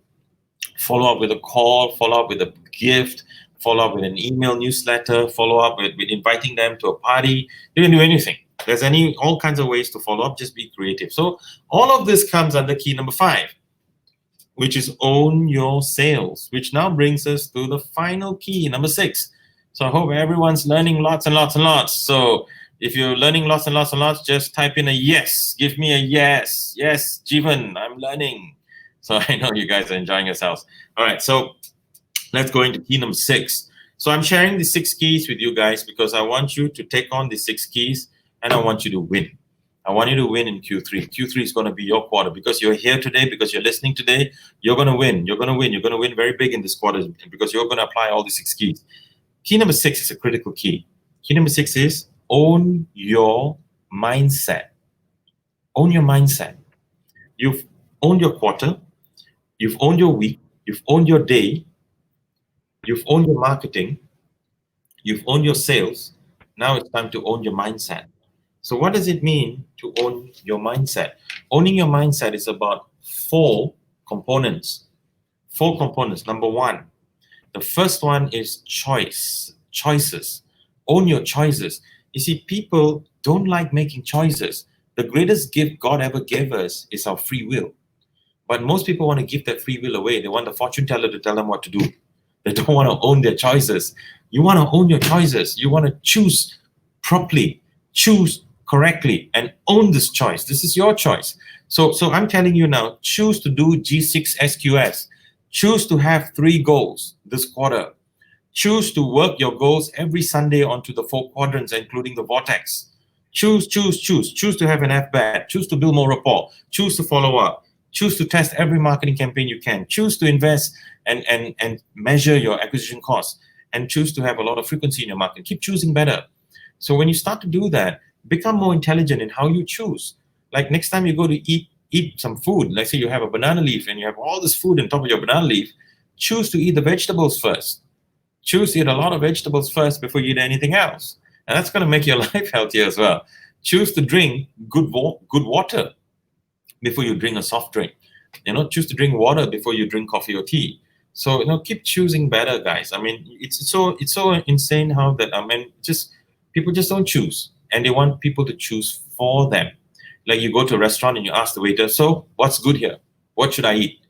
follow up with a call, follow up with a gift, follow up with an email newsletter, follow up with inviting them to a party. You can do anything. There's all kinds of ways to follow up. Just be creative. So all of this comes under key number 5, which is own your sales, which now brings us to the final key, number 6. So I hope everyone's learning lots and lots and lots. So if you're learning lots and lots and lots, just type in a yes. Give me a yes. Yes, Javen, I'm learning. So I know you guys are enjoying yourselves. All right, so let's go into key number 6. So I'm sharing the 6 keys with you guys because I want you to take on the 6 keys, and I want you to win. I want you to win in Q3. Q3 is going to be your quarter, because you're here today, because you're listening today. You're going to win. You're going to win. You're going to win very big in this quarter, because you're going to apply all the 6 keys. Key number 6 is a critical key. Key number 6 is own your mindset. Own your mindset. You've owned your quarter. You've owned your week. You've owned your day. You've owned your marketing. You've owned your sales. Now it's time to own your mindset. So what does it mean to own your mindset? Owning your mindset is about 4 components. 4 components. Number 1, the first one is choices. Own your choices. You see, people don't like making choices. The greatest gift God ever gave us is our free will. But most people want to give that free will away. They want the fortune teller to tell them what to do. They don't want to own their choices. You want to own your choices. You want to choose properly, choose correctly, and own this choice. This is your choice. So I'm telling you now, choose to do G6 SQS. Choose to have 3 goals this quarter. Choose to work your goals every Sunday onto the 4 quadrants, including the vortex. Choose to have an FBAT. Choose to build more rapport. Choose to follow up. Choose to test every marketing campaign you can. Choose to invest and measure your acquisition costs. And choose to have a lot of frequency in your market. Keep choosing better. So when you start to do that, become more intelligent in how you choose. Like next time you go to eat some food, let's say you have a banana leaf and you have all this food on top of your banana leaf, choose to eat the vegetables first. Choose to eat a lot of vegetables first before you eat anything else. And that's going to make your life healthier as well. Choose to drink good water before you drink a soft drink. Choose to drink water before you drink coffee or tea. So, keep choosing better, guys. I mean, it's so insane how that, people just don't choose, and they want people to choose for them. Like, you go to a restaurant and you ask the waiter, so what's good here? What should I eat?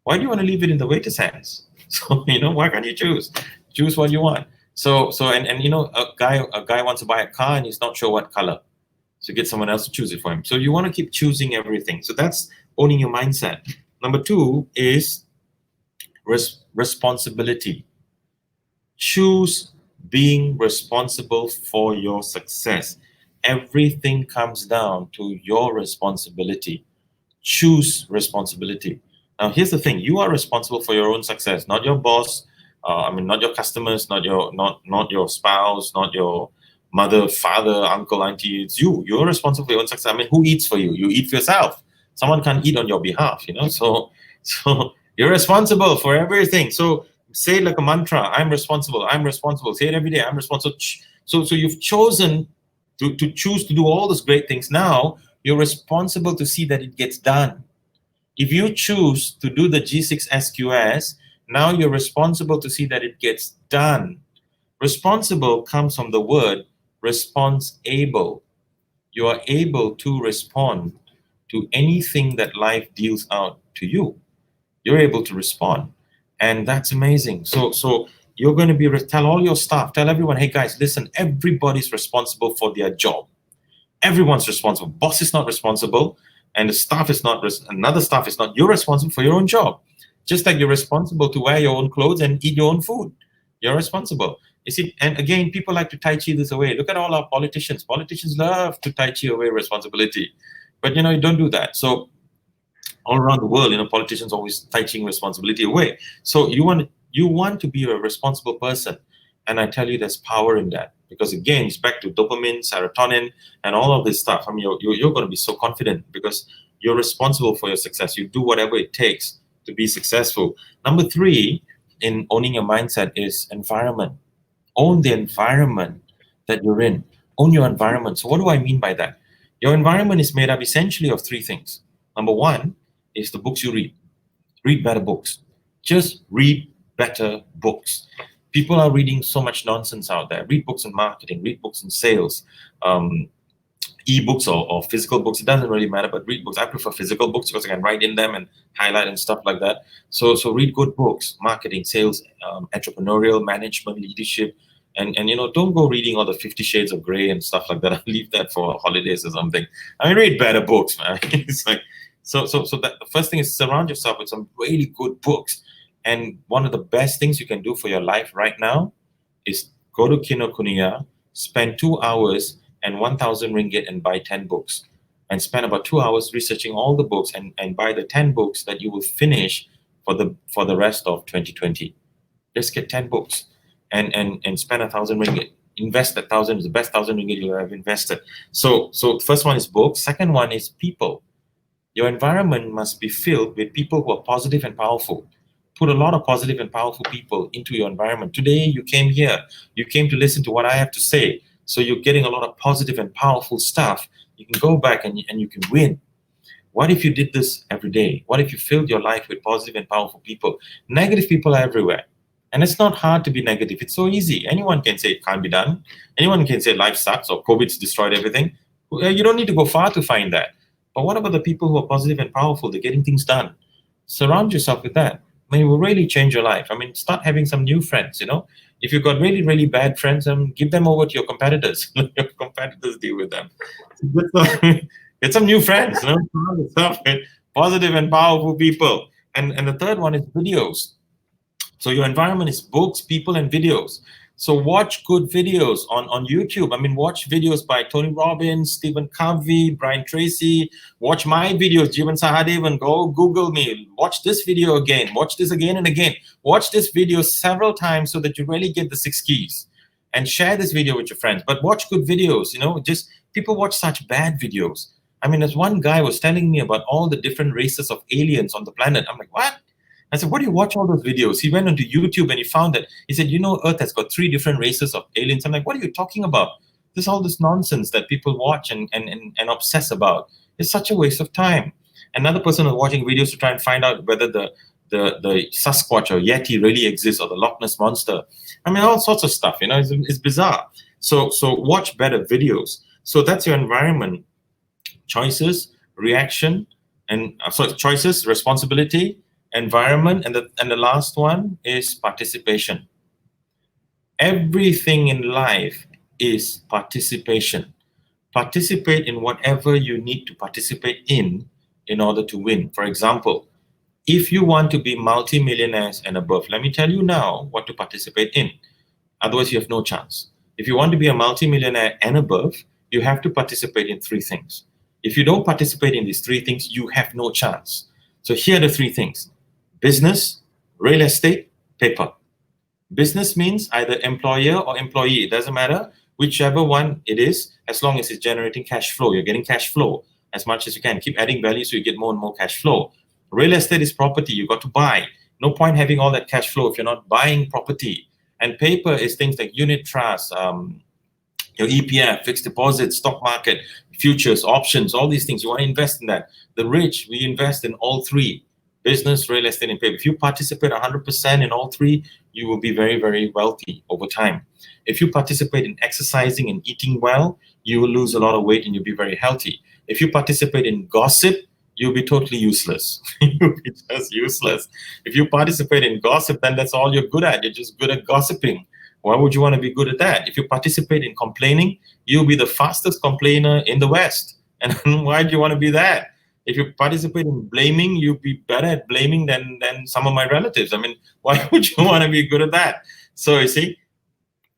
Why do you want to leave it in the waiter's hands? So, why can't you choose? Choose what you want. So a guy wants to buy a car and he's not sure what color. So get someone else to choose it for him. So you want to keep choosing everything. So that's owning your mindset. Number 2 is responsibility. Choose being responsible for your success. Everything comes down to your responsibility. Choose responsibility. Now, here's the thing: you are responsible for your own success, not your boss. Not your customers, not your spouse, not your mother, father, uncle, auntie. It's you. You're responsible for your own success. I mean, who eats for you? You eat for yourself. Someone can't eat on your behalf. So you're responsible for everything. So say it like a mantra: I'm responsible. I'm responsible. Say it every day: I'm responsible. So you've chosen to choose to do all those great things. Now you're responsible to see that it gets done. If you choose to do the G6 SQS, now you're responsible to see that it gets done. Responsible comes from the word response-able. You are able to respond to anything that life deals out to you. You're able to respond, and that's amazing. So you're going to tell all your staff, tell everyone, hey guys, listen, everybody's responsible for their job. Everyone's responsible. Boss is not responsible, and the staff is not. Another staff is not. You're responsible for your own job. Just like you're responsible to wear your own clothes and eat your own food. You're responsible. You see, and again, people like to Tai Chi this away. Look at all our politicians. Politicians love to Tai Chi away responsibility. But, you don't do that. So all around the world, politicians always Tai Chi responsibility away. So you want to be a responsible person. And I tell you, there's power in that. Because again, it's back to dopamine, serotonin, and all of this stuff. I mean, you're going to be so confident because you're responsible for your success. You do whatever it takes to be successful. Number 3 in owning your mindset is environment. Own the environment that you're in. Own your environment. So what do I mean by that? Your environment is made up essentially of 3 things. Number 1 is the books you read. Read better books. Just read better books. People are reading so much nonsense out there. Read books in marketing, read books in sales, e-books or physical books. It doesn't really matter, but read books. I prefer physical books because I can write in them and highlight and stuff like that. So read good books, marketing, sales, entrepreneurial, management, leadership, and don't go reading all the 50 Shades of Grey and stuff like that. I'll leave that for holidays or something. I mean, read better books, man. It's like so that the first thing is surround yourself with some really good books. And one of the best things you can do for your life right now is go to Kinokuniya, spend 2 hours and 1,000 ringgit and buy 10 books, and spend about 2 hours researching all the books and buy the 10 books that you will finish for the rest of 2020. Just get 10 books and spend 1,000 ringgit. Invest 1,000 is the best 1,000 ringgit you have invested. So first one is books. Second one is people. Your environment must be filled with people who are positive and powerful. Put a lot of positive and powerful people into your environment. Today, you came here. You came to listen to what I have to say. So you're getting a lot of positive and powerful stuff. You can go back and you can win. What if you did this every day? What if you filled your life with positive and powerful people? Negative people are everywhere. And it's not hard to be negative. It's so easy. Anyone can say it can't be done. Anyone can say life sucks or COVID's destroyed everything. You don't need to go far to find that. But what about the people who are positive and powerful? They're getting things done. Surround yourself with that. I mean, it will really change your life. I mean, start having some new friends, If you've got really, really bad friends, give them over to your competitors. Let your competitors deal with them. Get some new friends, positive and powerful people. And the third one is videos. So your environment is books, people, and videos. So watch good videos on YouTube. I mean, watch videos by Tony Robbins, Stephen Covey, Brian Tracy. Watch my videos, Javen Sahadevan. Go Google me. Watch this video again. Watch this again and again. Watch this video several times so that you really get the 6 keys. And share this video with your friends. But watch good videos, Just people watch such bad videos. I mean, as one guy was telling me about all the different races of aliens on the planet. I'm like, what? I said, what do you watch all those videos? He went onto YouTube and he found that, he said, Earth has got 3 different races of aliens. I'm like, what are you talking about? There's all this nonsense that people watch and obsess about. It's such a waste of time. Another person was watching videos to try and find out whether the Sasquatch or Yeti really exists, or the Loch Ness Monster. I mean, all sorts of stuff, it's bizarre. So watch better videos. So that's your environment. Choices, reaction, and choices, responsibility, environment, and the last one is participation. Everything in life is participation. Participate in whatever you need to participate in order to win. For example, if you want to be multi-millionaires and above, let me tell you now what to participate in. Otherwise, you have no chance. If you want to be a multi-millionaire and above, you have to participate in 3 things. If you don't participate in these 3 things, you have no chance. So here are the 3 things: business, real estate, paper. Business means either employer or employee. It doesn't matter whichever one it is, as long as it's generating cash flow. You're getting cash flow as much as you can. Keep adding value so you get more and more cash flow. Real estate is property. You got to buy. No point having all that cash flow if you're not buying property. And paper is things like unit trust, your EPF, fixed deposit, stock market, futures, options, all these things. You want to invest in that. The rich, we invest in all 3: business, real estate, and paper. If you participate 100% in all 3, you will be very, very wealthy over time. If you participate in exercising and eating well, you will lose a lot of weight and you'll be very healthy. If you participate in gossip, you'll be totally useless. You'll be just useless. If you participate in gossip, then that's all you're good at. You're just good at gossiping. Why would you want to be good at that? If you participate in complaining, you'll be the fastest complainer in the West. And why do you want to be that? If you participate in blaming, you'll be better at blaming than some of my relatives. I mean, why would you want to be good at that? So you see,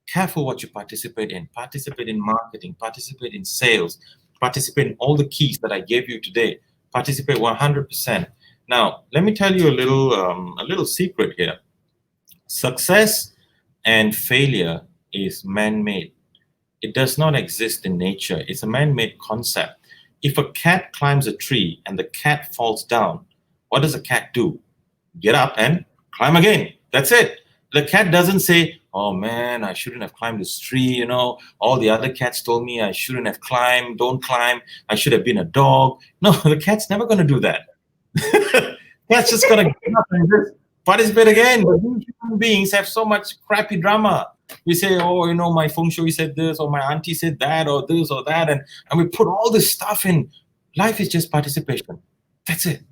careful what you participate in. Participate in marketing, participate in sales, participate in all the keys that I gave you today. Participate 100%. Now, let me tell you a little secret here. Success and failure is man-made. It does not exist in nature. It's a man-made concept. If a cat climbs a tree and the cat falls down, what does a cat do? Get up and climb again. That's it. The cat doesn't say, oh man, I shouldn't have climbed this tree, all the other cats told me I shouldn't have climbed, don't climb, I should have been a dog. No, the cat's never going to do that. Cat's just going to get up and just participate again. But we human beings have so much crappy drama. We say, oh, my feng shui said this, or my auntie said that, or this or that, and we put all this stuff in. Life is just participation. That's it.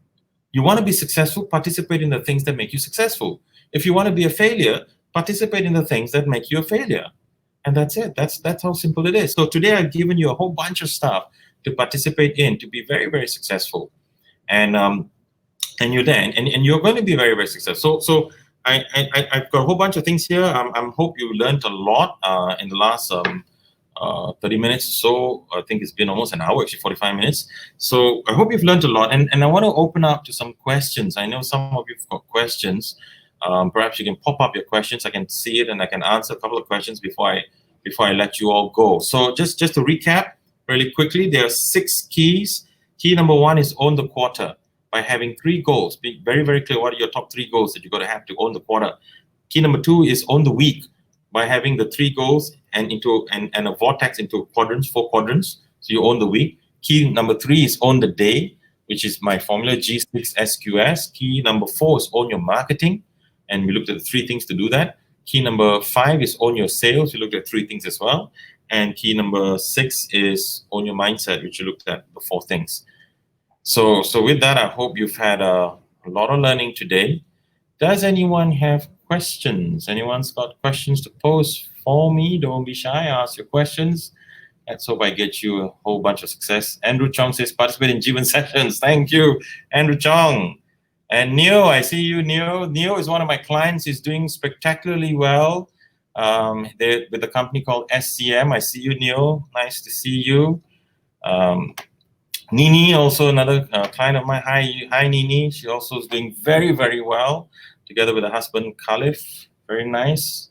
You want to be successful, participate in the things that make you successful. If you want to be a failure, participate in the things that make you a failure. And that's it. That's how simple it is. So today I've given you a whole bunch of stuff to participate in to be very, very successful. And you're there, and you're going to be very, very successful. So I've got a whole bunch of things here. I hope you learned a lot in the last 30 minutes or so. I think it's been almost an hour, actually 45 minutes. So I hope you've learned a lot. And I want to open up to some questions. I know some of you've got questions. Perhaps you can pop up your questions. I can see it and I can answer a couple of questions before I let you all go. So just to recap really quickly, there are 6 keys. Key number 1 is own the quarter by having 3 goals. Be very, very clear what are your top 3 goals that you're going to have to own the quarter. Key number 2 is own the week by having the 3 goals and a vortex into quadrants, 4 quadrants. So you own the week. Key number 3 is own the day, which is my formula G6SQS. Key number 4 is own your marketing. And we looked at the 3 things to do that. Key number 5 is own your sales. We looked at 3 things as well. And key number 6 is own your mindset, which we looked at the 4 things. So with that, I hope you've had a lot of learning today. Does anyone have questions? Anyone's got questions to pose for me? Don't be shy. Ask your questions. Let's hope I get you a whole bunch of success. Andrew Chong says, participate in Javen sessions. Thank you, Andrew Chong. And Neo, I see you, Neo. Neo is one of my clients. He's doing spectacularly well. They're with a company called SCM. I see you, Neo. Nice to see you. Nini, also another client of mine. Hi, Nini. She also is doing very, very well together with her husband, Khalif. Very nice.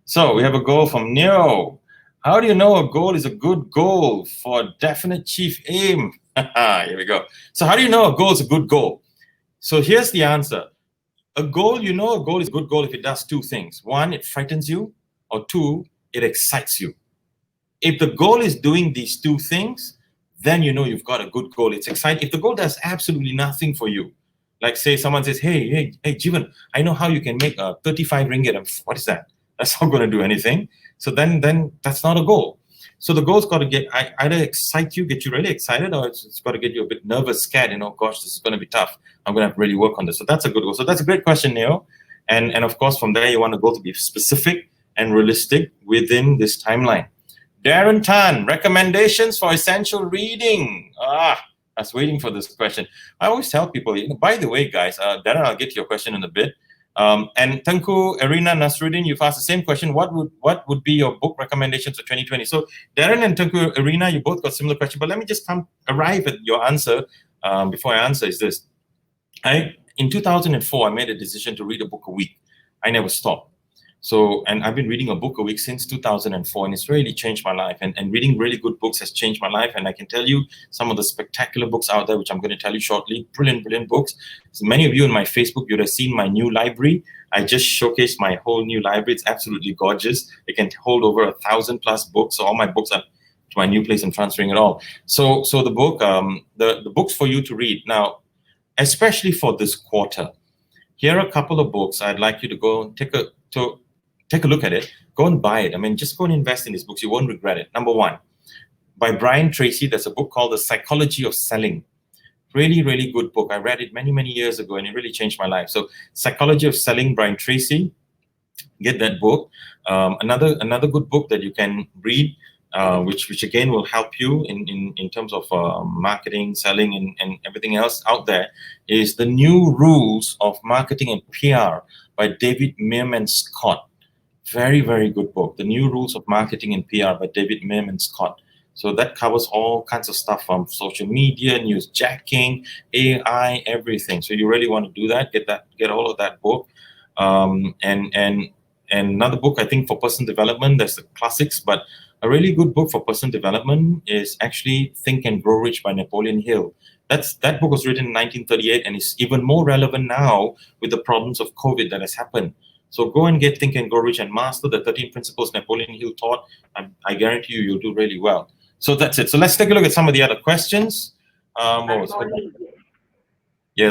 So we have a goal from Neo. How do you know a goal is a good goal for a definite chief aim? Here we go. So how do you know a goal is a good goal? So here's the answer. A goal, you know, a goal is a good goal if it does two things. One, it frightens you, or two, it excites you. If the goal is doing these two things, then you know you've got a good goal. It's exciting. If the goal does absolutely nothing for you, like say someone says, hey, Javen, I know how you can make 35 ringgit. What is that? That's not going to do anything. So then that's not a goal. So the goal's got to get either excite you, get you really excited, or it's got to get you a bit nervous, scared. Gosh, this is going to be tough. I'm going to have to really work on this. So that's a good goal. So that's a great question, Neo. And of course, from there, you want the goal to be specific and realistic within this timeline. Darren Tan, recommendations for essential reading. I was waiting for this question. I always tell people, by the way, guys, Darren, I'll get to your question in a bit. And Tengku Erina Nasruddin, you've asked the same question. What would be your book recommendations for 2020? So Darren and Tengku Erina, you both got similar question, but let me just arrive at your answer before I answer is this. In 2004, I made a decision to read a book a week. I never stopped. So, and I've been reading a book a week since 2004, and it's really changed my life. And reading really good books has changed my life. And I can tell you some of the spectacular books out there, which I'm going to tell you shortly. Brilliant books. So many of you in my Facebook, you'd have seen my new library. I just showcased my whole new library. It's absolutely gorgeous. It can hold over 1,000+ books. So all my books are to my new place. I'm transferring it all. So the book, the books for you to read now, especially for this quarter. Here are a couple of books I'd like you to go and take a look at it. Go and buy it. I mean, just go and invest in these books. You won't regret it. Number one, by Brian Tracy. There's a book called The Psychology of Selling. Really good book. I read it many years ago, and it really changed my life. So Psychology of Selling, Brian Tracy. Get that book. Another good book that you can read, which again will help you in terms of marketing, selling, and everything else out there, is The New Rules of Marketing and PR by David Meerman Scott. Very good book. The New Rules of Marketing and PR by David Meerman Scott. So that covers all kinds of stuff from social media, news jacking, AI, everything. So you really want to do that. Get all of that book. And another book, I think, for personal development, there's the classics, but a really good book for personal development is actually Think and Grow Rich by Napoleon Hill. That book was written in 1938, and it's even more relevant now with the problems of COVID that has happened. So go and get Think and Grow Rich and master the 13 principles Napoleon Hill taught. I guarantee you'll do really well. So that's it. So let's take a look at some of the other questions. Yeah,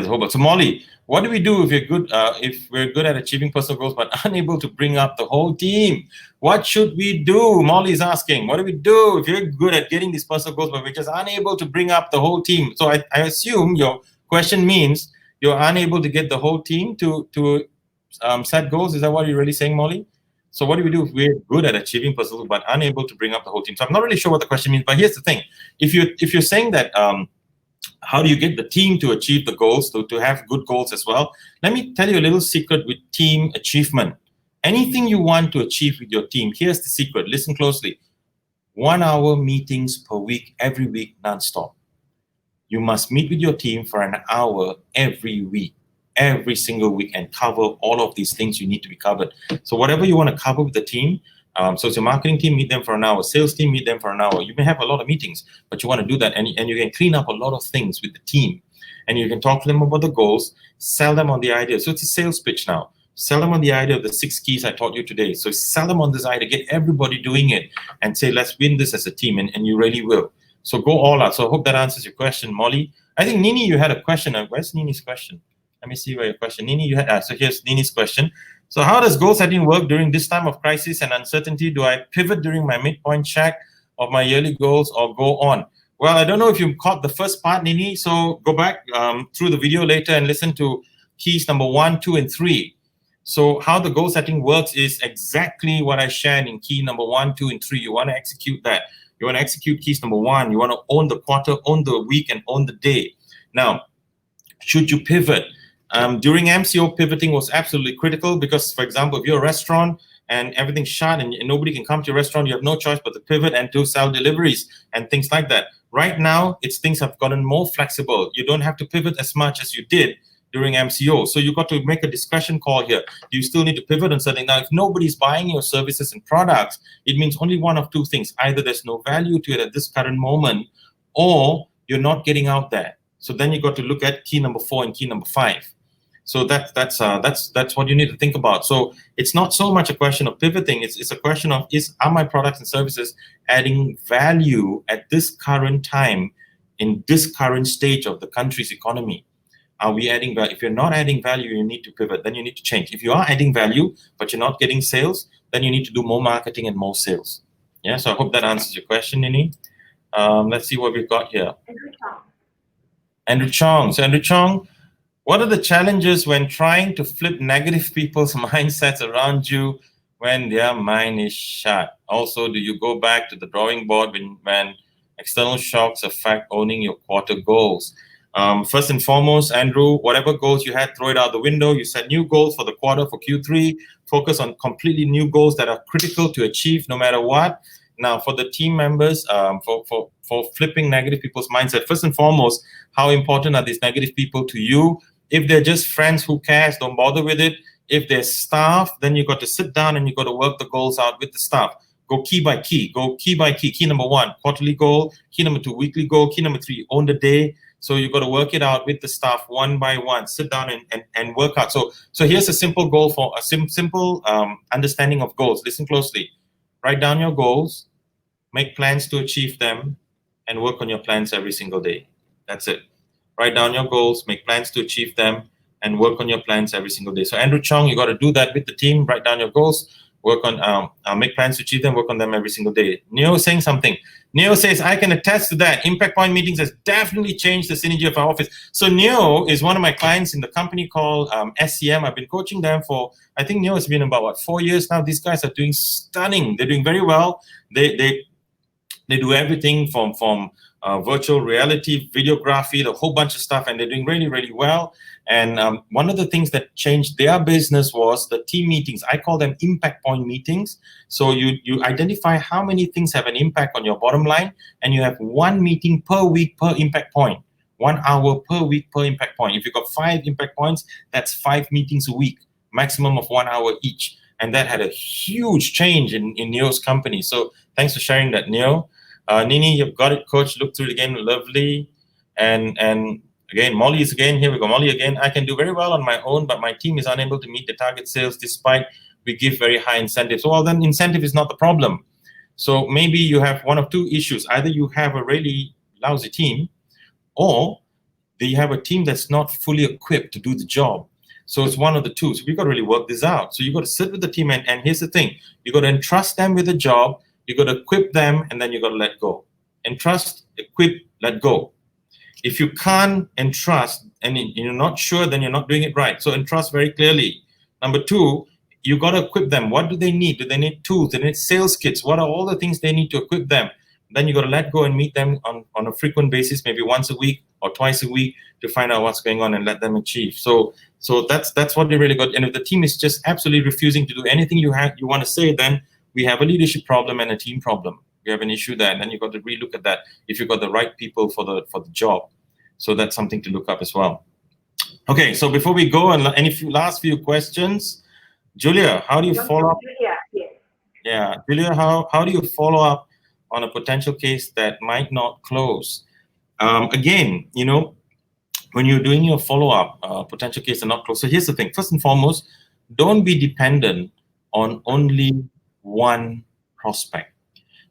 the whole bunch. So Molly, what do we do if we're good at achieving personal goals but unable to bring up the whole team? What should we do? Molly's asking, what do we do if you're good at getting these personal goals but we're just unable to bring up the whole team? So I assume your question means you're unable to get the whole team to set goals. Is that what you're really saying, Molly? So what do we do if we're good at achieving personal goals but unable to bring up the whole team? So I'm not really sure what the question means, but here's the thing. If you're saying that how do you get the team to achieve the goals, to have good goals as well? Let me tell you a little secret with team achievement. Anything you want to achieve with your team, here's the secret. Listen closely. 1 hour meetings per week, every week, non-stop. You must meet with your team for an hour every week, every single week, and cover all of these things you need to be covered. So whatever you want to cover with the team, so it's your marketing team, meet them for an hour. Sales team, meet them for an hour. You may have a lot of meetings, but you want to do that, and you can clean up a lot of things with the team. And you can talk to them about the goals, sell them on the idea. So it's a sales pitch now. Sell them on the idea of the 6 keys I taught you today. So sell them on this idea, get everybody doing it, and say, let's win this as a team, and you really will. So go all out. So I hope that answers your question, Molly. I think, Nini, you had a question. Where's Nini's question? Let me see where your question. Nini, you had, so here's Nini's question. So how does goal setting work during this time of crisis and uncertainty? Do I pivot during my midpoint check of my yearly goals or go on? Well, I don't know if you caught the first part, Nini, so go back through the video later and listen to keys number 1, 2, and 3. So how the goal setting works is exactly what I shared in key number 1, 2, and 3. You want to execute that. You want to execute keys number 1. You want to own the quarter, own the week, and own the day. Now, should you pivot? During MCO, pivoting was absolutely critical because, for example, if you're a restaurant and everything's shut and nobody can come to your restaurant, you have no choice but to pivot and to sell deliveries and things like that. Right now, things have gotten more flexible. You don't have to pivot as much as you did during MCO. So you've got to make a discretion call here. Do you still need to pivot on something? Now, if nobody's buying your services and products, it means only one of two things. Either there's no value to it at this current moment, or you're not getting out there. So then you got to look at key number 4 and key number 5. So that's what you need to think about. So it's not so much a question of pivoting. It's a question of are my products and services adding value at this current time in this current stage of the country's economy? Are we adding value? If you're not adding value, you need to pivot. Then you need to change. If you are adding value but you're not getting sales, then you need to do more marketing and more sales. Yeah. So I hope that answers your question, Nini. Let's see what we've got here. Andrew Chong. So Andrew Chong, what are the challenges when trying to flip negative people's mindsets around you when their mind is shut? Also, do you go back to the drawing board when external shocks affect owning your quarter goals? First and foremost, Andrew, whatever goals you had, throw it out the window. You set new goals for the quarter, for Q3. Focus on completely new goals that are critical to achieve no matter what. Now, for the team members, for flipping negative people's mindset, first and foremost, how important are these negative people to you? If they're just friends, who cares? Don't bother with it. If they're staff, then you got to sit down and you got to work the goals out with the staff. Go key by key. Go key by key. Key number 1, quarterly goal. Key number 2, weekly goal. Key number 3, own the day. So you got to work it out with the staff one by one. Sit down and work out. So here's a simple goal for a simple understanding of goals. Listen closely. Write down your goals. Make plans to achieve them, and work on your plans every single day. That's it. Write down your goals, make plans to achieve them, and work on your plans every single day. So Andrew Chong, you got to do that with the team. Write down your goals, work on, make plans to achieve them, work on them every single day. Neo saying something. Neo says, I can attest to that. Impact Point meetings has definitely changed the synergy of our office. So Neo is one of my clients in the company called SCM. I've been coaching them for, I think Neo has been about 4 years now. These guys are doing stunning. They're doing very well. They do everything from virtual reality, videography, a whole bunch of stuff, and they're doing really, really well. And one of the things that changed their business was the team meetings. I call them impact point meetings. So you identify how many things have an impact on your bottom line, and you have 1 meeting per week per impact point, 1 hour per week per impact point. If you've got 5 impact points, that's 5 meetings a week, maximum of 1 hour each. And that had a huge change in Neo's company. So thanks for sharing that, Neo. Nini, you've got it, coach. Look through it again. Lovely. And again, Molly is again. Here we go. Molly again. I can do very well on my own, but my team is unable to meet the target sales despite we give very high incentives. Well, then incentive is not the problem. So maybe you have one of 2 issues. Either you have a really lousy team, or you have a team that's not fully equipped to do the job. So it's one of the 2. So we've got to really work this out. So you got to sit with the team, and here's the thing. You got to entrust them with a job. You got to equip them, and then you got to let go. Entrust, equip, let go. If you can't entrust and you're not sure, then you're not doing it right. So entrust very clearly. Number 2, you got to equip them. What do they need? Do they need tools? Do they need sales kits? What are all the things they need to equip them? Then you got to let go and meet them on a frequent basis, maybe once a week or twice a week, to find out what's going on and let them achieve. So that's what they really got. And if the team is just absolutely refusing to do anything you want to say, then we have a leadership problem and a team problem. We have an issue there, and then you've got to relook at that if you've got the right people for the job. So that's something to look up as well. Okay, so before we go, and any last few questions, Julia, how do you follow up? Julia, yes. Yeah, Julia, how do you follow up on a potential case that might not close? Again, when you're doing your follow-up, potential case that not close. So here's the thing. First and foremost, don't be dependent on only one prospect.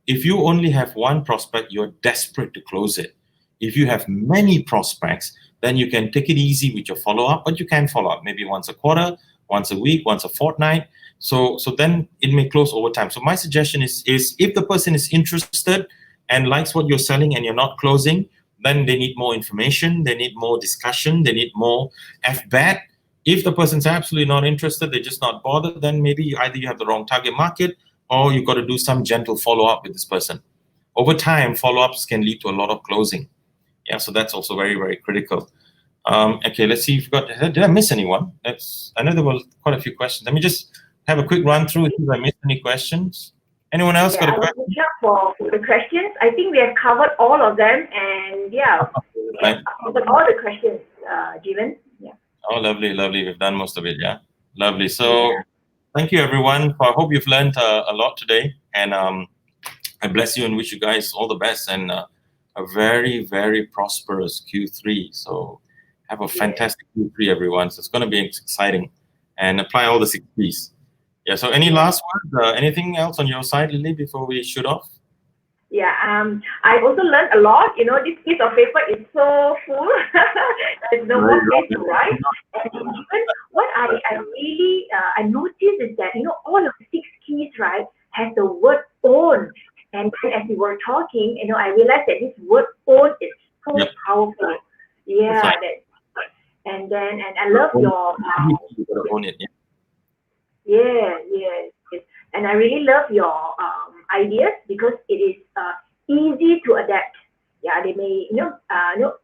If you only have one prospect, you're desperate to close it. If you have many prospects, then you can take it easy with your follow-up, but you can follow up maybe once a quarter, once a week, once a fortnight. So then it may close over time. So my suggestion is if the person is interested and likes what you're selling and you're not closing, then they need more information, they need more discussion, they need more FBAT. If the person's absolutely not interested, they're just not bothered, then maybe either you have the wrong target market, or you've got to do some gentle follow-up with this person. Over time, follow-ups can lead to a lot of closing. Yeah, so that's also very, very critical. Okay, let's see if you've got, did I miss anyone? I know there were quite a few questions. Let me just have a quick run through if I missed any questions. Anyone else got a question? For the questions, I think we have covered all of them, and we have covered all the questions, Javen. Yeah. Oh, lovely. We've done most of it, yeah. Lovely. So thank you, everyone. I hope you've learned a lot today, and I bless you and wish you guys all the best and a very, very prosperous Q3. So Have a fantastic Q3, everyone. So it's going to be exciting, and apply all the 6 Ps. Yeah. So any last words? Anything else on your side, Lily, before we shoot off? Yeah, I also learned a lot. This piece of paper is so full. There's no more place to write. And even what I really I noticed is that all of the 6 keys, right, has the word own. And then as we were talking, I realized that this word own is so Yep. powerful. Yeah, That's right. and I love your You gotta own it. Yeah. yes. And I really love your ideas because it is easy to adapt. Yeah, they may,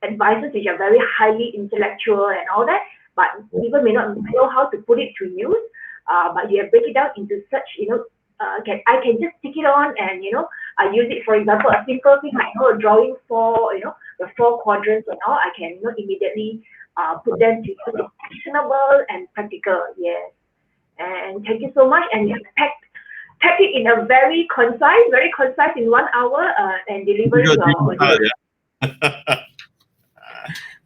advisors which are very highly intellectual and all that, but people may not know how to put it to use. But you have break it down into such, I can just stick it on and, I use it, for example, a simple thing like, a drawing for, the 4 quadrants and all, I can, immediately put them to use actionable and practical. Yes. And thank you so much. And you pack it in a very concise in 1 hour and deliver it to our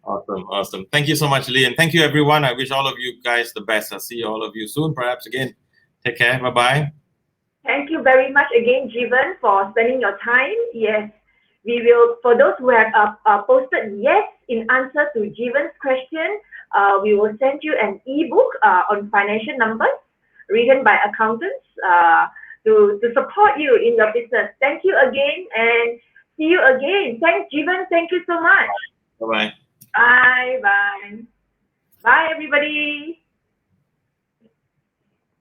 Awesome. Thank you so much, Lee, and thank you, everyone. I wish all of you guys the best. I'll see all of you soon, perhaps again. Take care. Bye-bye. Thank you very much again, Javen, for spending your time. Yes, we will, for those who have posted yes in answer to Javen's question, we will send you an ebook on financial numbers written by accountants to support you in your business. Thank you again and see you again. Thanks, Javen. Thank you so much. Bye-bye. Bye, everybody.